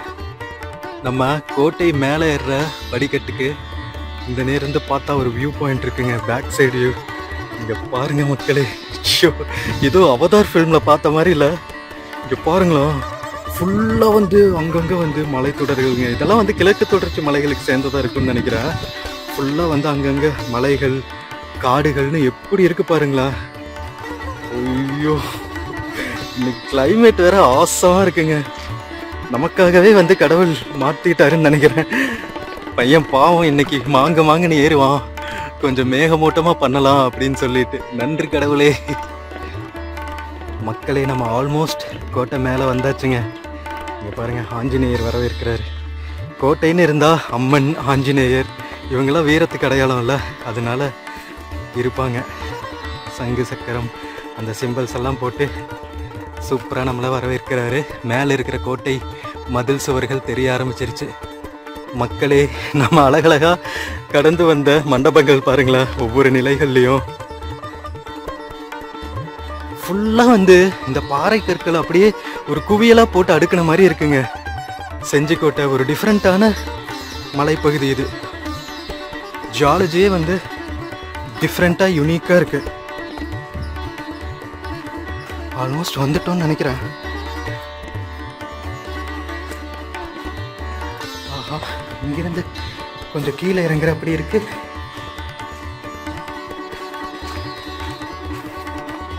நம்ம கோட்டை மேலே ஏறுற படிக்கட்டுக்கு இந்த நேரந்து பார்த்தா ஒரு வியூ பாயிண்ட் இருக்குங்க, பேக் சைடு வியூ. இங்கே பாருங்க மக்களே, ஷோ ஏதோ அவதார் ஃபிலிமில் பார்த்த மாதிரி இல்லை. இங்கே பாருங்களா, ஃபுல்லாக வந்து அங்கங்கே வந்து மலை தொடர்களுங்க. இதெல்லாம் வந்து கிழக்கு தொடர்ச்சி மலைகளுக்கு சேர்ந்ததாக இருக்குன்னு நினைக்கிறேன். ஃபுல்லாக வந்து அங்கங்கே மலைகள், காடுகள்னு எப்படி இருக்கு பாருங்களா. ஐயோ, இன்னைக்கு கிளைமேட் வேற ஆசமாக இருக்குங்க. நமக்காகவே வந்து கடவுள் மாற்றிட்டாருன்னு நினைக்கிறேன். பையன் பாவம் இன்னைக்கு மாங்கன்னு ஏறுவான், கொஞ்சம் மேகமூட்டமாக பண்ணலாம் அப்படின்னு சொல்லிட்டு. நன்றி கடவுளே. மக்களே, நம்ம ஆல்மோஸ்ட் கோட்டை மேலே வந்தாச்சுங்க. இங்கே பாருங்க ஆஞ்சநேயர் வரவேற்கிறாரு. கோட்டைன்னு இருந்தா அம்மன், ஆஞ்சநேயர் இவங்கெல்லாம் வீரத்துக்கு அடையாளம் இல்லை, அதனால இருப்பாங்க. சங்கு சக்கரம் அந்த சிம்பிள்ஸ் எல்லாம் போட்டு சூப்பராக நம்மளை வரவேற்கிறாரு. மேலே இருக்கிற கோட்டை மதில் சுவர்கள் தெரிய ஆரம்பிச்சிருச்சு. மக்களே, நம்ம அழகழகா கடந்து வந்த மண்டபங்கள் பாருங்களேன், ஒவ்வொரு நிலைகள்லையும் ஃபுல்லாக வந்து இந்த பாறை கற்கள் அப்படியே ஒரு குவியலாக போட்டு அடுக்கின மாதிரி இருக்குங்க. செஞ்சிக்கோட்டை ஒரு டிஃப்ரெண்ட்டான மலைப்பகுதி இது. ஜியாலஜியே வந்து டிஃப்ரெண்ட்டாக யூனிக்காக இருக்கு. ஆல்மோஸ்ட் வந்துட்டோம்னு நினைக்கிறேன். ஆஹா, இங்கிருந்து கொஞ்சம் கீழே இறங்குற அப்படி இருக்கு.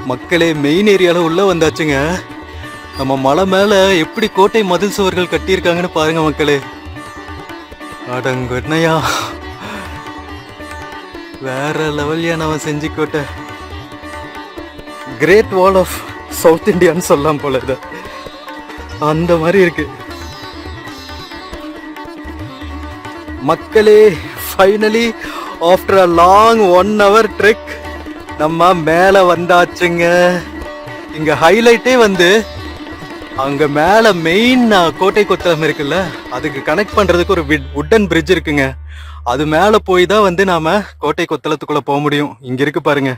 மக்களே, மெயின் ஏரியாவில் உள்ள வந்தாச்சுங்க. நம்ம மலை மேலே எப்படி கோட்டை மதில் சுவர்கள் கட்டியிருக்காங்கன்னு பாருங்க மக்களே. அடங்கொன்னையா, வேற லெவல்யா நம்ம செஞ்சிக்கோட்டை. கிரேட் வால் ஆஃப் சவுத் இந்தியான்னு சொல்லலாம் போல, இதை அந்த மாதிரி இருக்கு. மக்களே, finally after a long 1 hour trek நம்ம மேலே வந்தாச்சுங்க. இங்க ஹைலைட்டே வந்து அங்க மேல மெயின் கோட்டை கொத்தளம் இருக்குல்ல, அதுக்கு கனெக்ட் பண்றதுக்கு ஒரு வுட்டன் பிரிட்ஜ் இருக்குங்க. அது மேல போய் தான் வந்து நாம கோட்டை கொத்தளத்துக்குள்ள போக முடியும். இங்க இருக்கு பாருங்க.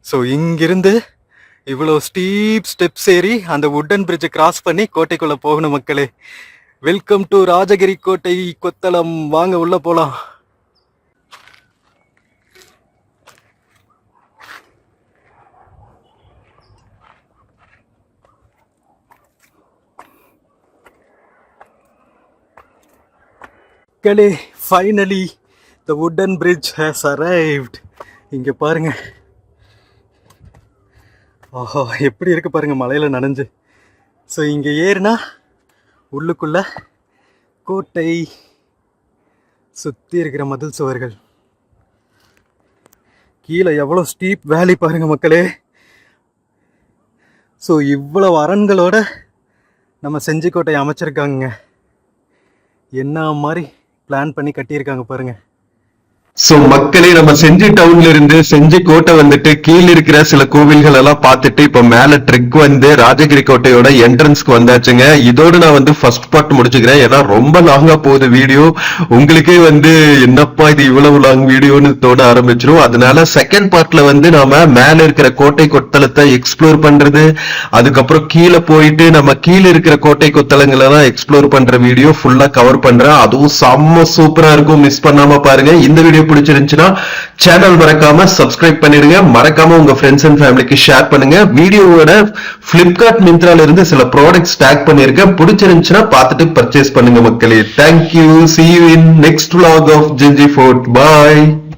ஸோ இங்கிருந்து இவ்வளோ ஸ்டீப் ஸ்டெப்ஸ் ஏறி அந்த வுட்டன் பிரிட்ஜை கிராஸ் பண்ணி கோட்டைக்குள்ள போகணும் மக்களே. வெல்கம் டு ராஜகிரி கோட்டை கொத்தளம். வாங்க உள்ள போலாம். மக்களே, finally the wooden bridge has arrived. இங்கே பாருங்க, ஆஹா எப்படி இருக்கு பாருங்க, மலையில் நனைஞ்சு. ஸோ இங்கே ஏறுனா உள்ளுக்குள்ள கோட்டை, சுற்றி இருக்கிற மதில் சுவர்கள், கீழே எவ்வளோ ஸ்டீப் வேலி பாருங்க மக்களே. ஸோ இவ்வளவு அரண்களோட நம்ம செஞ்சிக்கோட்டை அமைச்சிருக்காங்க. என்ன மாதிரி பிளான் பண்ணி கட்டியிருக்காங்க பாருங்க. சோ மக்களே, நம்ம செஞ்சி டவுன்ல இருந்து செஞ்சி கோட்டை வந்துட்டு கீழே இருக்கிற சில கோவில்கள் எல்லாம் பார்த்துட்டு இப்ப மேல ட்ரெக் வந்து ராஜகிரி கோட்டையோட என்ட்ரன்ஸ்க்கு வந்தாச்சுங்க. இதோடு நான் வந்து ஃபர்ஸ்ட் பார்ட் முடிச்சுக்கிறேன். ஏன்னா ரொம்ப லாங்கா போகுது வீடியோ. உங்களுக்கே வந்து என்னப்பா இது இவ்வளவு லாங் வீடியோன்னு தோட ஆரம்பிச்சிரும். அதனால செகண்ட் பார்ட்ல வந்து நாம மேல இருக்கிற கோட்டை கொத்தளத்தை எக்ஸ்ப்ளோர் பண்றது, அதுக்கப்புறம் கீழே போயிட்டு நம்ம கீழே இருக்கிற கோட்டை கொத்தளங்களை எல்லாம் எக்ஸ்ப்ளோர் பண்ற வீடியோ ஃபுல்லா கவர் பண்றேன். அதுவும் செம்ம சூப்பரா இருக்கும், மிஸ் பண்ணாம பாருங்க. இந்த வீடியோ பிடிச்சிருந்துச்சுன்னா சேனல் மறக்காம சப்ஸ்கிரைப் பண்ணிடுங்க. மறக்காம உங்க ஃப்ரெண்ட்ஸ் அண்ட் ஃபேமிலிக்கு ஷேர் பண்ணுங்க. வீடியோவோட பிளிப்கார்ட் மிந்த்ரால இருந்து சில ப்ராடக்ட்ஸ் டேக் பண்ணிருக்கேன். பிடிச்சிருந்துச்சுன்னா பார்த்துட்டு பர்ச்சேஸ் பண்ணுங்க மக்களே. Thank you. See you in next vlog of Genji Fort. Bye.